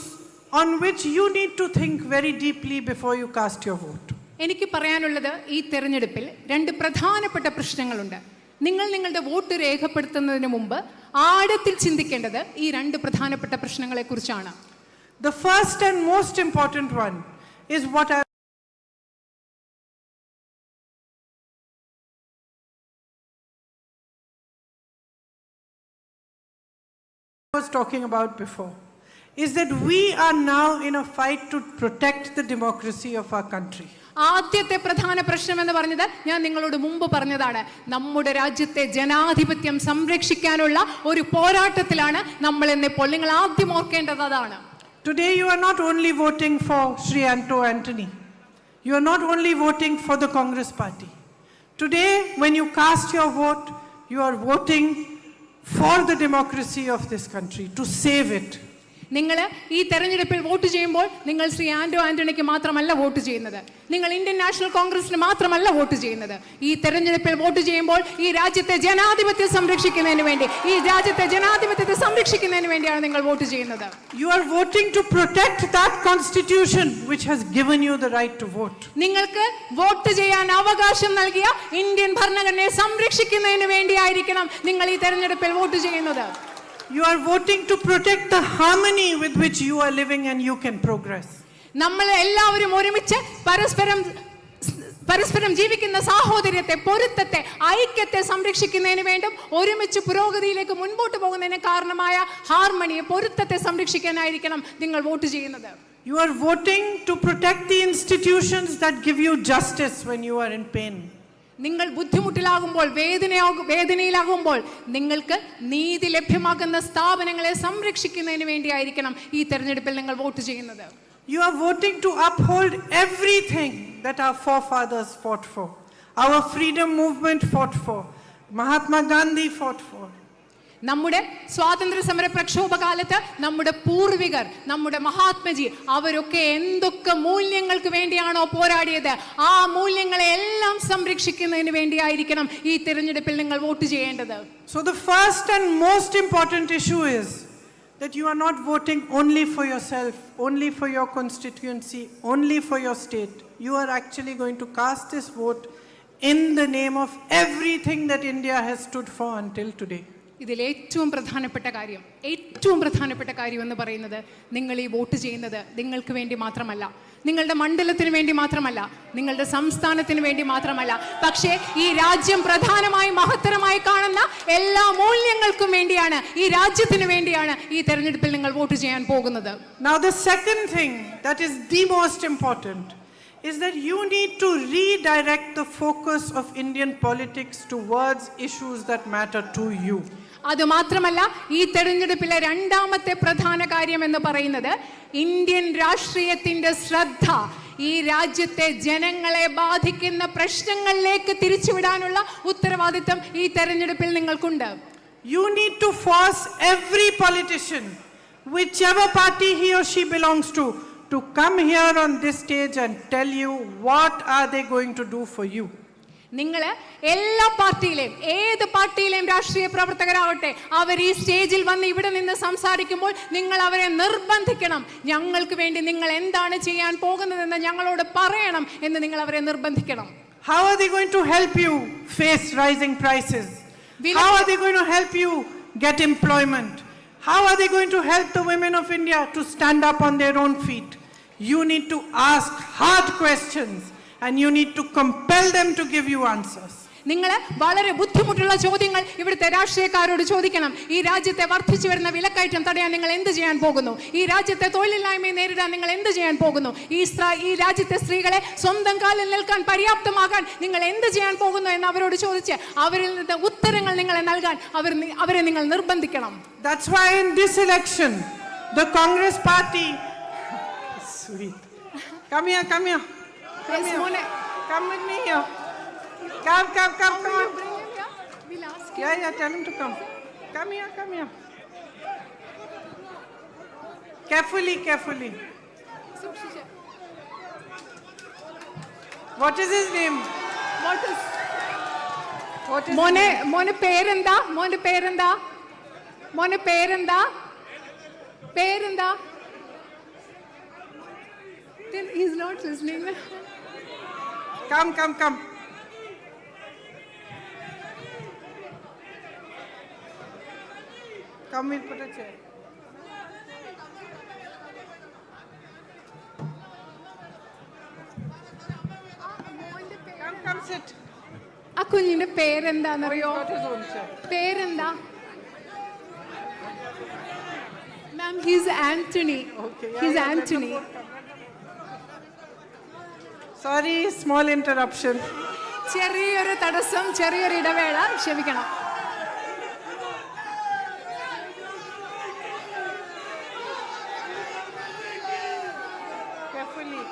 on which you need to think very deeply before you cast your vote. എനിക്ക് പറയാനുള്ളത്, ഈ തെരഞ്ഞെടുപ്പിൽ രണ്ട് പ്രധാനപ്പെട്ട പ്രശ്നങ്ങളുണ്ട്. നിങ്ങൾ നിങ്ങളുടെ വോട്ട് രേഖപ്പെടുത്തുന്നതിന് മുമ്പ് ആഴത്തിൽ ചിന്തിക്കേണ്ടത് ഈ രണ്ട് പ്രധാനപ്പെട്ട പ്രശ്നങ്ങളെ കുറിച്ചാണ്. The first and most important one is what I was talking about before, is that we are now in a fight to protect the democracy of our country. ആദ്യത്തെ പ്രധാന പ്രശ്നം എന്ന് പറഞ്ഞത് ഞാൻ നിങ്ങളോട് മുമ്പ് പറഞ്ഞതാണ്. നമ്മുടെ രാജ്യത്തെ ജനാധിപത്യം സംരക്ഷിക്കാനുള്ള ഒരു പോരാട്ടത്തിലാണ് നമ്മൾ എന്നിപ്പോൾ. നിങ്ങൾ ആദ്യം ഓർക്കേണ്ടത് അതാണ്. Today you are not only voting for Sri Anto Antony. You are not only voting for the Congress party. Today when you cast your vote, you are voting for the democracy of this country, to save it. നിങ്ങൾ ഈ തെരഞ്ഞെടുപ്പിൽ vote ചെയ്യുമ്പോൾ നിങ്ങൾ ശ്രീ ആന്റണിക്ക് മാത്രമല്ല vote ചെയ്യുന്നത്, നിങ്ങൾ Indian national കോൺഗ്രസിന് മാത്രമല്ല വോട്ട് ചെയ്യുന്നത്. ഈ തെരഞ്ഞെടുപ്പിൽ വോട്ട് ചെയ്യുമ്പോൾ ഈ രാജ്യത്തെ ജനാധിപത്യം സംരക്ഷിക്കുന്നതിന് വേണ്ടി, ഈ രാജ്യത്തെ ജനാധിപത്യത്തെ സംരക്ഷിക്കുന്നതിന് വേണ്ടിയാണ് നിങ്ങൾ വോട്ട് ചെയ്യുന്നത്. You are voting to protect that constitution which has given you the right to vote. നിങ്ങൾക്ക് വോട്ട് ചെയ്യാൻ അവകാശം നൽകിയ ഇന്ത്യൻ ഭരണഘടനയെ സംരക്ഷിക്കുന്നതിന് വേണ്ടിയായിരിക്കണം നിങ്ങൾ ഈ തെരഞ്ഞെടുപ്പിൽ വോട്ട് ചെയ്യുന്നത്. You are voting to protect the harmony with which you are living and you can progress. നമ്മൾ എല്ലാവരും ഒരുമിച്ച് പരസ്പരം ജീവിക്കുന്ന സാഹോദര്യത്തെ, പൊരുത്തത്തെ, ഐക്യത്തെ സംരക്ഷിക്കുന്നതിന് വേണ്ടും ഒരുമിച്ച് പുരോഗതിയിലേക്ക് മുൻപോട്ട് പോകുന്നതിന് കാരണമായ ഹാർമണിയെ, പൊരുത്തത്തെ സംരക്ഷിക്കാനായിരിക്കണം നിങ്ങൾ വോട്ട് ചെയ്യുന്നത്. You are voting to protect the institutions that give you justice when you are in pain. നിങ്ങൾ ബുദ്ധിമുട്ടിലാകുമ്പോൾ, വേദനയിലാകുമ്പോൾ നിങ്ങൾക്ക് നീതി ലഭ്യമാക്കുന്ന സ്ഥാപനങ്ങളെ സംരക്ഷിക്കുന്നതിന് വേണ്ടിയായിരിക്കണം ഈ തെരഞ്ഞെടുപ്പിൽ നിങ്ങൾ വോട്ട് ചെയ്യുന്നത്. You are voting to uphold everything that our forefathers fought for. Our freedom movement fought for. Mahatma Gandhi fought for. നമ്മുടെ സ്വാതന്ത്ര്യ സമര പ്രക്ഷോഭകാലത്ത് നമ്മുടെ പൂർവികർ, നമ്മുടെ മഹാത്മജി, അവരൊക്കെ എന്തൊക്കെ മൂല്യങ്ങൾക്ക് വേണ്ടിയാണോ പോരാടിയത്, ആ മൂല്യങ്ങളെ എല്ലാം സംരക്ഷിക്കുന്നതിന് വേണ്ടിയായിരിക്കണം ഈ തിരഞ്ഞെടുപ്പിൽ നിങ്ങൾ വോട്ട് ചെയ്യേണ്ടത്. So the first and most important issue is that you are not voting only for yourself, only for your constituency, only for your state. You are actually going to cast this vote in the name of everything that India has stood for until today. ഇതിൽ ഏറ്റവും പ്രധാനപ്പെട്ട കാര്യം എന്ന് പറയുന്നത്, നിങ്ങൾ ഈ vote ചെയ്യുന്നത് നിങ്ങൾക്ക് വേണ്ടി മാത്രമല്ല, നിങ്ങളുടെ മണ്ഡലത്തിന് വേണ്ടി മാത്രമല്ല, നിങ്ങളുടെ സംസ്ഥാനത്തിന് വേണ്ടി മാത്രമല്ല, പക്ഷേ ഈ രാജ്യം പ്രധാനമായി മഹത്തരമായി കാണുന്ന എല്ലാ മൂല്യങ്ങൾക്കും വേണ്ടിയാണ്, ഈ രാജ്യത്തിന് വേണ്ടിയാണ് ഈ തെരഞ്ഞെടുപ്പിൽ നിങ്ങൾ വോട്ട് ചെയ്യാൻ പോകുന്നത്. Now the second thing that is the most important is that you need to redirect the focus of Indian politics towards issues that matter to you. അതുമാത്രമല്ല, ഈ തെരഞ്ഞെടുപ്പിലെ രണ്ടാമത്തെ പ്രധാന കാര്യം എന്ന് പറയുന്നത്, ഇന്ത്യൻ രാഷ്ട്രീയത്തിന്റെ ശ്രദ്ധ ഈ രാജ്യത്തെ ജനങ്ങളെ ബാധിക്കുന്ന പ്രശ്നങ്ങളിലേക്ക് തിരിച്ചുവിടാനുള്ള ഉത്തരവാദിത്തം ഈ തെരഞ്ഞെടുപ്പിൽ നിങ്ങൾക്കുണ്ട്. You need to force every politician, whichever party he or she belongs to come here on this stage and tell you what are they going to do for you. നിങ്ങൾ എല്ലാ പാർട്ടിയിലെയും, ഏത് പാർട്ടിയിലെയും രാഷ്ട്രീയ പ്രവർത്തകരാവട്ടെ, അവർ ഈ സ്റ്റേജിൽ വന്ന് ഇവിടെ നിന്ന് സംസാരിക്കുമ്പോൾ നിങ്ങൾ അവരെ നിർബന്ധിക്കണം, ഞങ്ങൾക്ക് വേണ്ടി നിങ്ങൾ എന്താണ് ചെയ്യാൻ പോകുന്നതെന്ന് ഞങ്ങളോട് പറയണം എന്ന് നിങ്ങൾ അവരെ നിർബന്ധിക്കണം. How are they going to help you face rising prices? How are they going to help you get employment? How are they going to help the women of India to stand up on their own feet? You need to ask hard questions and you need to compel them to give you answers. നിങ്ങൾ വളരെ ബുദ്ധിമുട്ടുള്ള ചോദ്യങ്ങൾ ഇവിടുത്തെ രാഷ്ട്രീയക്കാരോട് ചോദിക്കണം. ഈ രാജ്യത്തെ വർദ്ധിച്ചു വരുന്ന വിലക്കയറ്റം തടയാൻ നിങ്ങൾ എന്ത് ചെയ്യാൻ പോകുന്നു? ഈ രാജ്യത്തെ തൊഴിലില്ലായ്മയെ നേരിടാൻ നിങ്ങൾ എന്ത് ചെയ്യാൻ പോകുന്നു? ഈ രാജ്യത്തെ സ്ത്രീകളെ സ്വന്തം കാലിൽ നിൽക്കാൻ പര്യാപ്തമാകാൻ നിങ്ങൾ എന്ത് ചെയ്യാൻ പോകുന്നു എന്ന് അവരോട് ചോദിച്ച് അവരിൽ നിന്ന് ഉത്തരങ്ങൾ നിങ്ങളെ നൽകാൻ അവരെ നിങ്ങൾ നിർബന്ധിക്കണം. That's why in this election the Congress party sweet come here come here come here come with me here come on. Yeah tell him to come here carefully what is his name? മോനെ പേരെന്താ? He's not listening. Come. Come, we'll put a chair. Come sit. ആ കുഞ്ഞിന്റെ പേരെന്താന്നറിയോ? Got his own chair. പേരെന്താ? Ma'am, he's Anthony. Okay. He's Anthony. Sorry, small interruption. ചെറിയൊരു തടസ്സം, ചെറിയൊരു ഇടവേള, ക്ഷമിക്കണം. Carefully.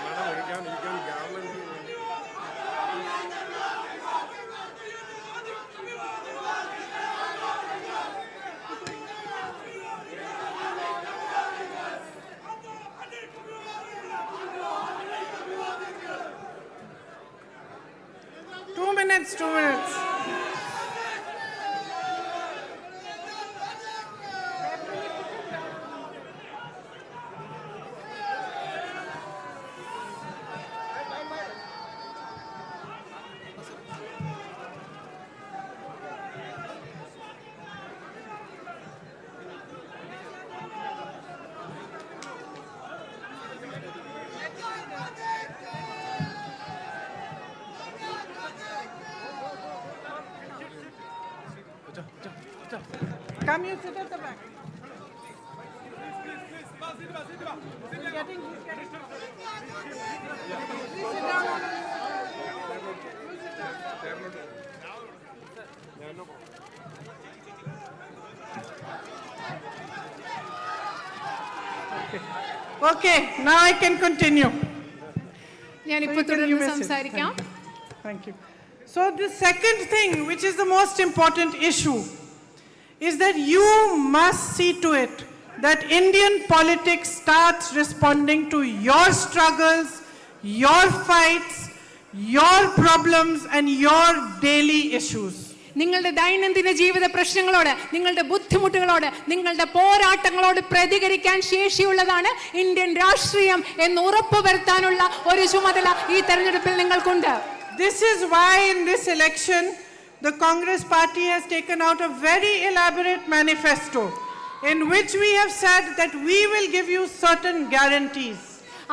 Madam, you can garland here. Two minutes. Come, you sit at the back. He's getting. Please sit down. Okay, now I can continue. ഞാനിപ്പോൾ തുടർന്ന് സംസാരിക്കാം. Thank you. So the second thing, which is the most important issue, is that you must see to it that Indian politics starts responding to your struggles, your fights, your problems and your daily issues. നിങ്ങളുടെ ദൈനംദിന ജീവിത പ്രശ്നങ്ങളോട്, നിങ്ങളുടെ ബുദ്ധിമുട്ടുകളോട്, നിങ്ങളുടെ പോരാട്ടങ്ങളോട് പ്രതികരിക്കാൻ ശേഷിയുള്ളതാണ് Indian രാഷ്ട്രീയം എന്ന് ഉറപ്പുവരുത്താനുള്ള ഒരു ചുമതല ഈ തെരഞ്ഞെടുപ്പിൽ നിങ്ങൾക്കുണ്ട്. This is why in this election the Congress party has taken out a very elaborate manifesto in which we have said that we will give you certain guarantees.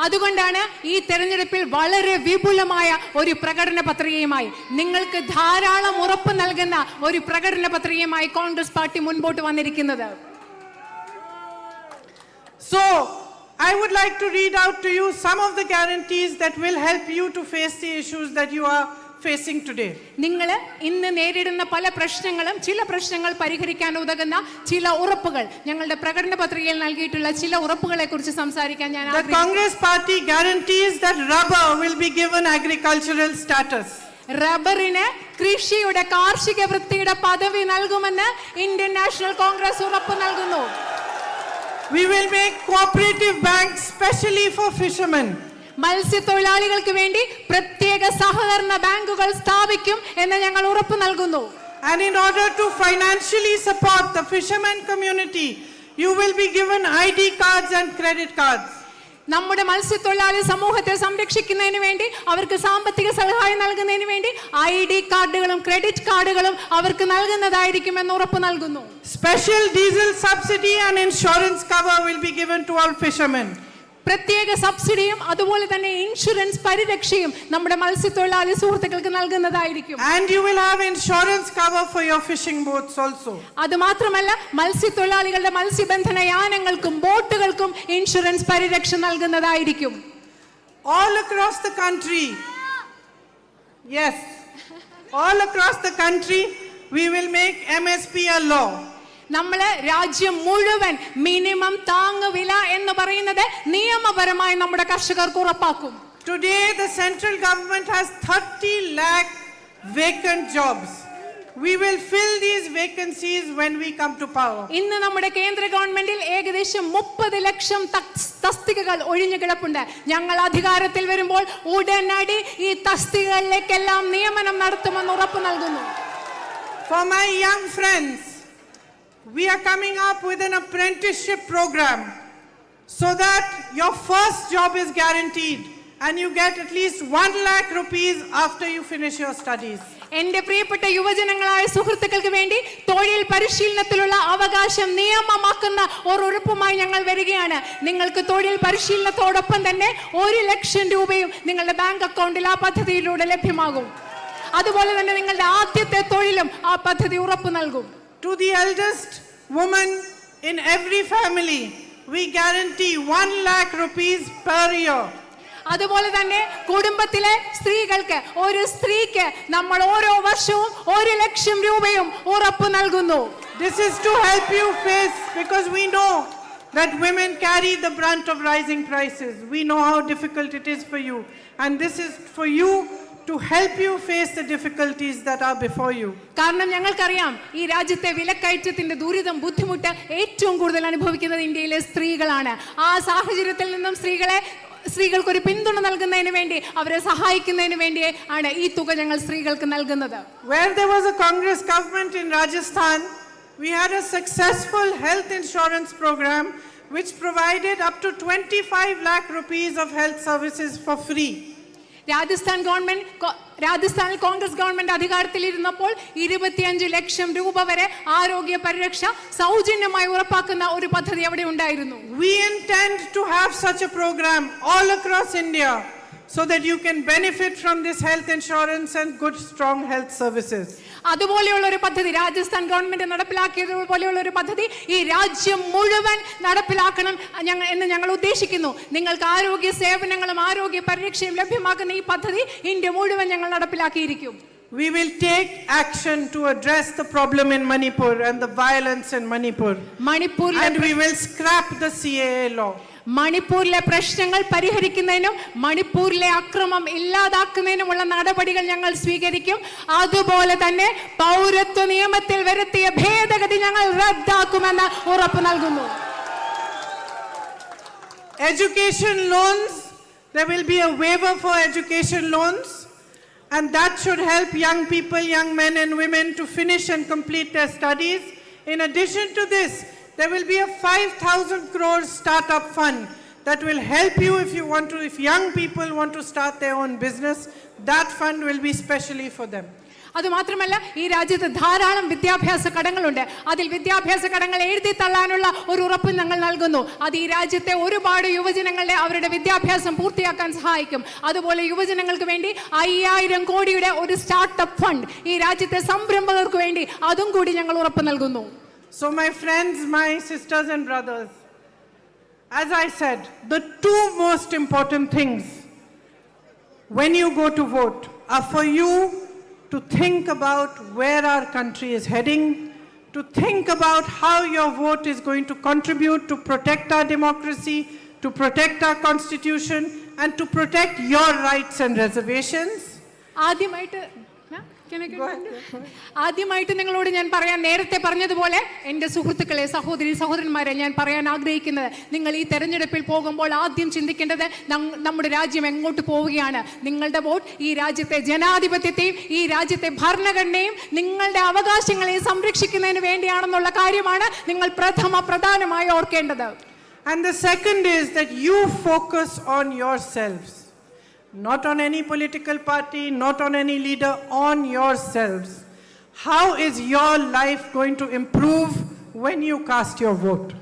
അതുകൊണ്ടാണ് ഈ തെരഞ്ഞെടുപ്പിൽ വളരെ വിപുലമായ ഒരു പ്രകടന പത്രികയുമായി, നിങ്ങൾക്ക് ധാരാളം ഉറപ്പ് നൽകുന്ന ഒരു പ്രകടന പത്രികയുമായി കോൺഗ്രസ് പാർട്ടി മുൻപോട്ട് വന്നിരിക്കുന്നത്. So I would like to read out to you some of the guarantees that will help you to face the issues that you are facing today. നിങ്ങൾ ഇന്ന് നേരിടുന്ന പല പ്രശ്നങ്ങളും, ചില പ്രശ്നങ്ങൾ പരിഹരിക്കാൻ ഉതകുന്ന ചില ഉറപ്പുകൾ, ഞങ്ങളുടെ പ്രകടന പത്രികയിൽ നൽകിയിട്ടുള്ള ചില ഉറപ്പുകളെ കുറിച്ച് സംസാരിക്കാൻ ഞാൻ The Congress party guarantees that rubber will be given agricultural status. റബ്ബറിന് കൃഷിയുടെ കാർഷിക വൃത്തിയുടെ പദവി നൽകുമെന്ന് ഇന്ത്യൻ നാഷണൽ കോൺഗ്രസ് ഉറപ്പ് നൽകുന്നു. We will make cooperative banks specially for fishermen. മത്സ്യത്തൊഴിലാളികൾക്ക് വേണ്ടി പ്രത്യേക സഹകരണ ബാങ്കുകൾ സ്ഥാപിക്കും എന്ന് ഞങ്ങൾ ഉറപ്പ് നൽകുന്നു. And in order to financially support the fishermen community, you will be given ID cards and credit cards. നമ്മുടെ മത്സ്യത്തൊഴിലാളി സമൂഹത്തെ സംരക്ഷിക്കുന്നതിന് വേണ്ടി, അവർക്ക് സാമ്പത്തിക സഹായം നൽകുന്നതിന് വേണ്ടി ID കാർഡുകളും ക്രെഡിറ്റ് കാർഡുകളും അവർക്ക് നൽകുന്നതായിരിക്കുമെന്ന് ഉറപ്പ് നൽകുന്നു. Special diesel subsidy and insurance cover will be given to all fishermen. പ്രത്യേക സബ്സിഡിയും അതുപോലെ തന്നെ ഇൻഷുറൻസ് പരിരക്ഷയും നമ്മുടെ മത്സ്യത്തൊഴിലാളി സുഹൃത്തുക്കൾക്ക് നൽകുന്നതായിരിക്കും. And you will have insurance cover for your fishing boats also. അത് മാത്രമല്ല, മത്സ്യത്തൊഴിലാളികളുടെ മത്സ്യബന്ധന യാനങ്ങൾക്കും ബോട്ടുകൾക്കും ഇൻഷുറൻസ് പരിരക്ഷ നൽകുന്നതായിരിക്കും. All across the country, yes, all across the country, we will make MSP a law. നമ്മള് രാജ്യം മുഴുവൻ മിനിമം താങ്ങുവില എന്ന് പറയുന്നത് നിയമപരമായി നമ്മുടെ കർഷകർക്ക് ഉറപ്പാക്കും. Today the central government has 30 lakh vacant jobs. We will fill these vacancies when we come to power. ഇന്ന് നമ്മുടെ കേന്ദ്ര ഗവൺമെന്റിൽ ഏകദേശം 30 ലക്ഷം തസ്തികകൾ ഒഴിഞ്ഞു കിടപ്പുണ്ട്. ഞങ്ങൾ അധികാരത്തിൽ വരുമ്പോൾ ഉടനടി ഈ തസ്തികകളിലേക്കെല്ലാം നിയമനം നടത്തുമെന്ന് ഉറപ്പ് നൽകുന്നു. For my young friends, we are coming up with an apprenticeship program so that your first job is guaranteed and you get at least 1 lakh rupees after you finish your studies. എന്റെ പ്രിയപ്പെട്ട യുവജനങ്ങളായ സുഹൃത്തുക്കൾക്ക് വേണ്ടി തൊഴിൽ പരിശീലനത്തിലുള്ള അവകാശം നിയമമാക്കുന്ന ഒരു ഉറപ്പുമായി ഞങ്ങൾ വരികയാണ്. നിങ്ങൾക്ക് തൊഴിൽ പരിശീലനത്തോടൊപ്പം തന്നെ 1 ലക്ഷം രൂപയും നിങ്ങളുടെ ബാങ്ക് അക്കൗണ്ടിൽ ആ പദ്ധതിയിലൂടെ ലഭ്യമാകും. അതുപോലെ തന്നെ നിങ്ങളുടെ ആദ്യത്തെ തൊഴിലും ആ പദ്ധതി ഉറപ്പ് നൽകും. To the eldest woman in every family, we guarantee 1 lakh rupees per year. അതുപോലെ തന്നെ കുടുംബത്തിലെ സ്ത്രീകൾക്ക്, ഒരു സ്ത്രീക്ക് നമ്മൾ ഓരോ വർഷവും 1 ലക്ഷം രൂപയും ഉറപ്പ് നൽകുന്നു. This is to help you face, because we know that women carry the brunt of rising prices. We know how difficult it is for you, and this is for you to help you face the difficulties that are before you. കാരണം ഞങ്ങൾക്കറിയാം, ഈ രാജ്യത്തെ വിലക്കയറ്റത്തിന്റെ ദുരിതം, ബുദ്ധിമുട്ട് ഏറ്റവും കൂടുതൽ അനുഭവിക്കുന്നത് ഇന്ത്യയിലെ സ്ത്രീകളാണ്. ആ സാഹചര്യത്തിൽ നിന്നും സ്ത്രീകൾക്ക് ഒരു പിന്തുണ നൽകുന്നതിന് വേണ്ടി, അവരെ സഹായിക്കുന്നതിന് വേണ്ടി ആണ് ഈ തുക ഞങ്ങൾ സ്ത്രീകൾക്ക് നൽകുന്നത്. Where there was a Congress government in Rajasthan, we had a successful health insurance program which provided up to 25 lakh rupees of health services for free. രാജസ്ഥാനിൽ കോൺഗ്രസ് ഗവൺമെന്റ് അധികാരത്തിലിരുന്നപ്പോൾ 25 ലക്ഷം രൂപ വരെ ആരോഗ്യ പരിരക്ഷ സൗജന്യമായി ഉറപ്പാക്കുന്ന ഒരു പദ്ധതി അവിടെ ഉണ്ടായിരുന്നു. We intend to have such a program all across India so that you can benefit from this health insurance and good, strong health services. അതുപോലെയുള്ള ഒരു പദ്ധതി രാജസ്ഥാൻ ഗവൺമെന്റ് നടപ്പിലാക്കിയതുപോലെയുള്ള ഒരു പദ്ധതി ഈ രാജ്യം മുഴുവൻ നടപ്പിലാക്കണം എന്ന് ഞങ്ങൾ ഉദ്ദേശിക്കുന്നു. നിങ്ങൾക്ക് ആരോഗ്യ സേവനങ്ങളും ആരോഗ്യ പരിരക്ഷയും ലഭ്യമാക്കുന്ന ഈ പദ്ധതി ഇന്ത്യ മുഴുവൻ ഞങ്ങൾ നടപ്പിലാക്കിയിരിക്കും. We will take action to address the problem in Manipur and the violence in Manipur. And we will scrap the CAA law. മണിപ്പൂരിലെ പ്രശ്നങ്ങൾ പരിഹരിക്കുന്നതിനും മണിപ്പൂരിലെ അക്രമം ഇല്ലാതാക്കുന്നതിനുമുള്ള നടപടികൾ ഞങ്ങൾ സ്വീകരിക്കും. അതുപോലെ തന്നെ പൗരത്വ നിയമത്തിൽ വരുത്തിയ ഭേദഗതി ഞങ്ങൾ റദ്ദാക്കുമെന്ന് ഉറപ്പ് നൽകുന്നു. Education loans, there will be a waiver for education loans, and that should help young people, young men and women to finish and complete their studies. In addition to this, there will be a 5,000 crore startup fund that will help you if young people want to start their own business. That fund will be specially for them. അതുമാത്രമല്ല ഈ രാജ്യത്ത് ധാരാളം വിദ്യാഭ്യാസ കടങ്ങളുണ്ട്. അതിൽ വിദ്യാഭ്യാസ കടങ്ങൾ എഴുതി തള്ളാനുള്ള ഒരു ഉറപ്പ് ഞങ്ങൾ നൽകുന്നു. അത് ഈ രാജ്യത്തെ ഒരുപാട് യുവജനങ്ങളുടെ അവരുടെ വിദ്യാഭ്യാസം പൂർത്തിയാക്കാൻ സഹായിക്കും. അതുപോലെ യുവജനങ്ങൾക്ക് വേണ്ടി 5,000 കോടിയുടെ ഒരു സ്റ്റാർട്ടപ്പ് ഫണ്ട് ഈ രാജ്യത്തെ സംരംഭകർക്ക് വേണ്ടി അതും കൂടി ഞങ്ങൾ ഉറപ്പ് നൽകുന്നു. So my friends, my sisters and brothers, as I said, the two most important things when you go to vote are for you to think about where our country is heading, to think about how your vote is going to contribute to protect our democracy, to protect our constitution, and to protect your rights and reservations. ആദ്യമായിട്ട് നിങ്ങളോട് ഞാൻ പറയാൻ നേരത്തെ പറഞ്ഞതുപോലെ എൻ്റെ സുഹൃത്തുക്കളെ, സഹോദരന്മാരെ, ഞാൻ പറയാൻ ആഗ്രഹിക്കുന്നത്, നിങ്ങൾ ഈ തെരഞ്ഞെടുപ്പിൽ പോകുമ്പോൾ ആദ്യം ചിന്തിക്കേണ്ടത് നമ്മുടെ രാജ്യം എങ്ങോട്ട് പോവുകയാണ്. നിങ്ങളുടെ വോട്ട് ഈ രാജ്യത്തെ ജനാധിപത്യത്തെയും ഈ രാജ്യത്തെ ഭരണഘടനയും നിങ്ങളുടെ അവകാശങ്ങളെയും സംരക്ഷിക്കുന്നതിന് വേണ്ടിയാണെന്നുള്ള കാര്യമാണ് നിങ്ങൾ പ്രധാനമായി ഓർക്കേണ്ടത്. And the second is that you focus on yourselves. Not on any political party, not on any leader, on yourselves. How is your life going to improve when you cast your vote?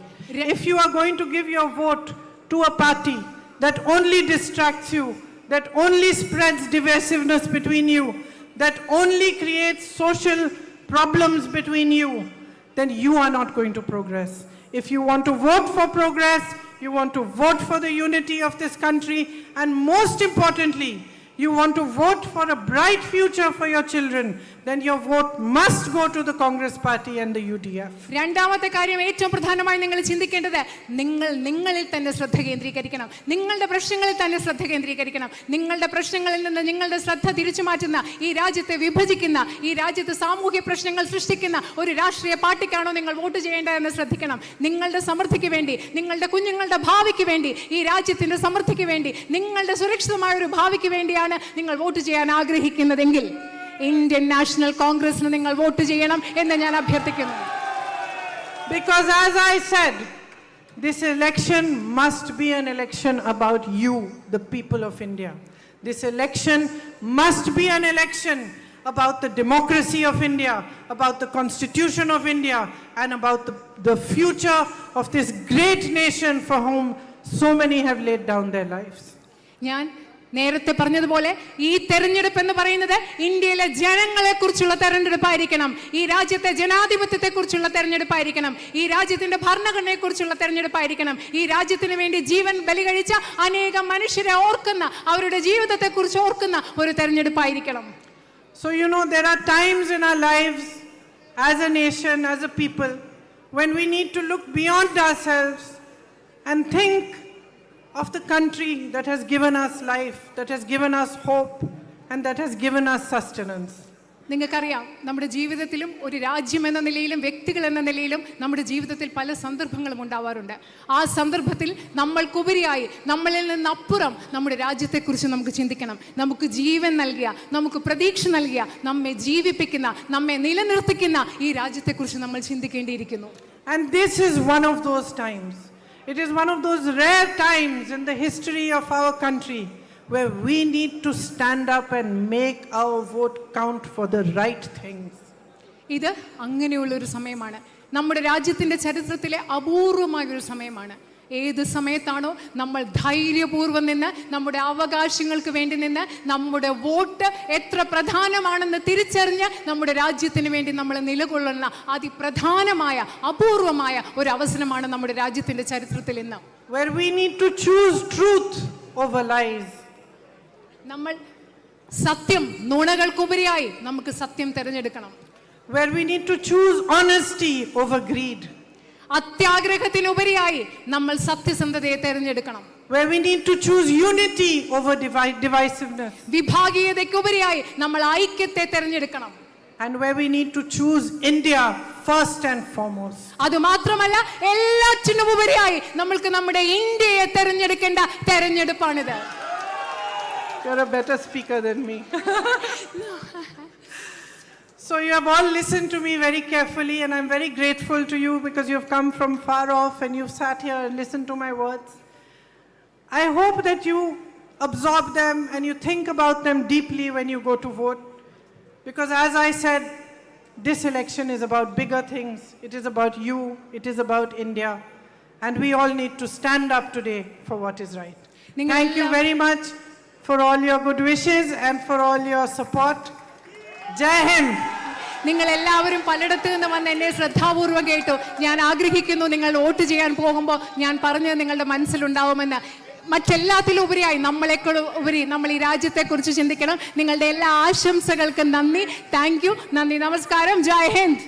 If you are going to give your vote to a party that only distracts you, that only spreads divisiveness between you, that only creates social problems between you, then you are not going to progress. If you want to vote for progress, you want to vote for the unity of this country, and most importantly, you want to vote for a bright future for your children, then your vote must go to the Congress party and the UDF. രണ്ടാമത്തെ കാര്യം, ഏറ്റവും പ്രധാനമായി നിങ്ങൾ ചിന്തിക്കേണ്ടത്, നിങ്ങളിൽ തന്നെ ശ്രദ്ധ കേന്ദ്രീകരിക്കണം. നിങ്ങളുടെ പ്രശ്നങ്ങളിൽ തന്നെ ശ്രദ്ധ കേന്ദ്രീകരിക്കണം. നിങ്ങളുടെ പ്രശ്നങ്ങളിൽ നിന്ന് നിങ്ങളുടെ ശ്രദ്ധ തിരിച്ചു മാറ്റുന്ന, ഈ രാജ്യത്തെ വിഭജിക്കുന്ന, ഈ രാജ്യത്ത് സാമൂഹ്യ പ്രശ്നങ്ങൾ സൃഷ്ടിക്കുന്ന ഒരു രാഷ്ട്രീയ പാർട്ടിക്കാണോ നിങ്ങൾ വോട്ട് ചെയ്യേണ്ടതെന്ന് ശ്രദ്ധിക്കണം. നിങ്ങളുടെ സമൃദ്ധിക്ക് വേണ്ടി, നിങ്ങളുടെ കുഞ്ഞുങ്ങളുടെ ഭാവിക്ക് വേണ്ടി, ഈ രാജ്യത്തിന്റെ സമൃദ്ധിക്ക് വേണ്ടി, നിങ്ങളുടെ സുരക്ഷിതമായ ഒരു ഭാവിക്ക് വേണ്ടിയാണ് നിങ്ങൾ വോട്ട് ചെയ്യാൻ ആഗ്രഹിക്കുന്നതെങ്കിൽ ഇന്ത്യൻ നാഷണൽ കോൺഗ്രസിന് നിങ്ങൾ വോട്ട് ചെയ്യണം എന്ന് ഞാൻ അഭ്യർത്ഥിക്കുന്നു. Because as I said, this election must be an election about you, the people of India. This election must be an election about the democracy of India, about the constitution of India, and about the future of this great nation for whom so many have laid down their lives. ഞാൻ നേരത്തെ പറഞ്ഞതുപോലെ ഈ തെരഞ്ഞെടുപ്പ് എന്ന് പറയുന്നത് ഇന്ത്യയിലെ ജനങ്ങളെ കുറിച്ചുള്ള തെരഞ്ഞെടുപ്പായിരിക്കണം. ഈ രാജ്യത്തെ ജനാധിപത്യത്തെ കുറിച്ചുള്ള തെരഞ്ഞെടുപ്പായിരിക്കണം. ഈ രാജ്യത്തിന്റെ ഭരണഘടനയെ കുറിച്ചുള്ള തെരഞ്ഞെടുപ്പായിരിക്കണം. ഈ രാജ്യത്തിന് വേണ്ടി ജീവൻ ബലികഴിച്ച അനേകം മനുഷ്യരെ ഓർക്കുന്ന, അവരുടെ ജീവിതത്തെ കുറിച്ച് ഓർക്കുന്ന ഒരു തെരഞ്ഞെടുപ്പായിരിക്കണം. So there are times in our lives as a nation, as a people, when we need to look beyond ourselves and think of the country that has given us life, that has given us hope, and that has given us sustenance. നിങ്ങൾക്കറിയാം, നമ്മുടെ ജീവിതത്തിലും ഒരു രാജ്യം എന്ന നിലയിലും വ്യക്തികൾ എന്ന നിലയിലും നമ്മുടെ ജീവിതത്തിൽ പല സന്ദർഭങ്ങളും ഉണ്ടാവാറുണ്ട്. ആ സന്ദർഭത്തിൽ നമ്മൾക്കുപരിയായി, നമ്മളിൽ നിന്നപ്പുറം നമ്മുടെ രാജ്യത്തെക്കുറിച്ച് നമുക്ക് ചിന്തിക്കണം. നമുക്ക് ജീവൻ നൽകിയ, നമുക്ക് പ്രതീക്ഷ നൽകിയ, നമ്മെ ജീവിപ്പിക്കുന്ന, നമ്മെ നിലനിർത്തിക്കുന്ന ഈ രാജ്യത്തെക്കുറിച്ച് നമ്മൾ ചിന്തിക്കേണ്ടിയിരിക്കുന്നു. And this is one of those times. It is one of those rare times in the history of our country where we need to stand up and make our vote count for the right things. ഇത് അങ്ങനെയുള്ളൊരു സമയമാണ്. നമ്മുടെ രാജ്യത്തിൻ്റെ ചരിത്രത്തിലെ അപൂർവമായൊരു സമയമാണ്. ഏത് സമയത്താണോ നമ്മൾ ധൈര്യപൂർവ്വം നിന്ന് നമ്മുടെ അവകാശങ്ങൾക്ക് വേണ്ടി നിന്ന് നമ്മുടെ വോട്ട് എത്ര പ്രധാനമാണെന്ന് തിരിച്ചറിഞ്ഞ് നമ്മുടെ രാജ്യത്തിന് വേണ്ടി നമ്മൾ നിലകൊള്ളുന്ന അതിപ്രധാനമായ അപൂർവമായ ഒരു അവസരമാണ് നമ്മുടെ രാജ്യത്തിന്റെ ചരിത്രത്തിൽ ഇന്ന്. Where we need to choose truth over lies. നമ്മൾ സത്യം നുണകൾക്കുപരിയായി നമുക്ക് സത്യം തിരഞ്ഞെടുക്കണം. Where we need to choose honesty over greed. അത്യാഗ്രഹത്തിനുപരിയായി നമ്മൾ സത്യസന്ധതയെ തിരഞ്ഞെടുക്കണം. Where we need to choose unity over divisiveness. വിഭാഗീയതയ്ക്കുപരിയായി നമ്മൾ ഐക്യത്തെ തിരഞ്ഞെടുക്കണം. And where we need to choose India first and foremost. അത് മാത്രമല്ല എല്ലാറ്റിനും ഉപരിയായി നമ്മൾക്ക് നമ്മുടെ ഇന്ത്യയെ തിരഞ്ഞെടുക്കേണ്ട തെരഞ്ഞെടുപ്പാണിത്. You're a better speaker than me. So you have all listened to me very carefully, and I'm very grateful to you because you've come from far off and you've sat here and listened to my words. I hope that you absorb them and you think about them deeply when you go to vote. Because as I said, this election is about bigger things. It is about you. It is about India. And we all need to stand up today for what is right. Thank you very much for all your good wishes and for all your support. Jai Hind. നിങ്ങൾ എല്ലാവരും പലയിടത്ത് നിന്ന് വന്ന് എന്നെ ശ്രദ്ധാപൂർവ്വം കേട്ടു. ഞാൻ ആഗ്രഹിക്കുന്നു നിങ്ങൾ വോട്ട് ചെയ്യാൻ പോകുമ്പോൾ ഞാൻ പറഞ്ഞത് നിങ്ങളുടെ മനസ്സിലുണ്ടാവുമെന്ന്. മറ്റെല്ലാത്തിലും ഉപരിയായി നമ്മളെക്കാളും ഉപരി നമ്മൾ ഈ രാജ്യത്തെക്കുറിച്ച് ചിന്തിക്കണം. നിങ്ങളുടെ എല്ലാ ആശംസകൾക്കും നന്ദി. Thank you. നന്ദി, നമസ്കാരം. ജയ് ഹിന്ദ്.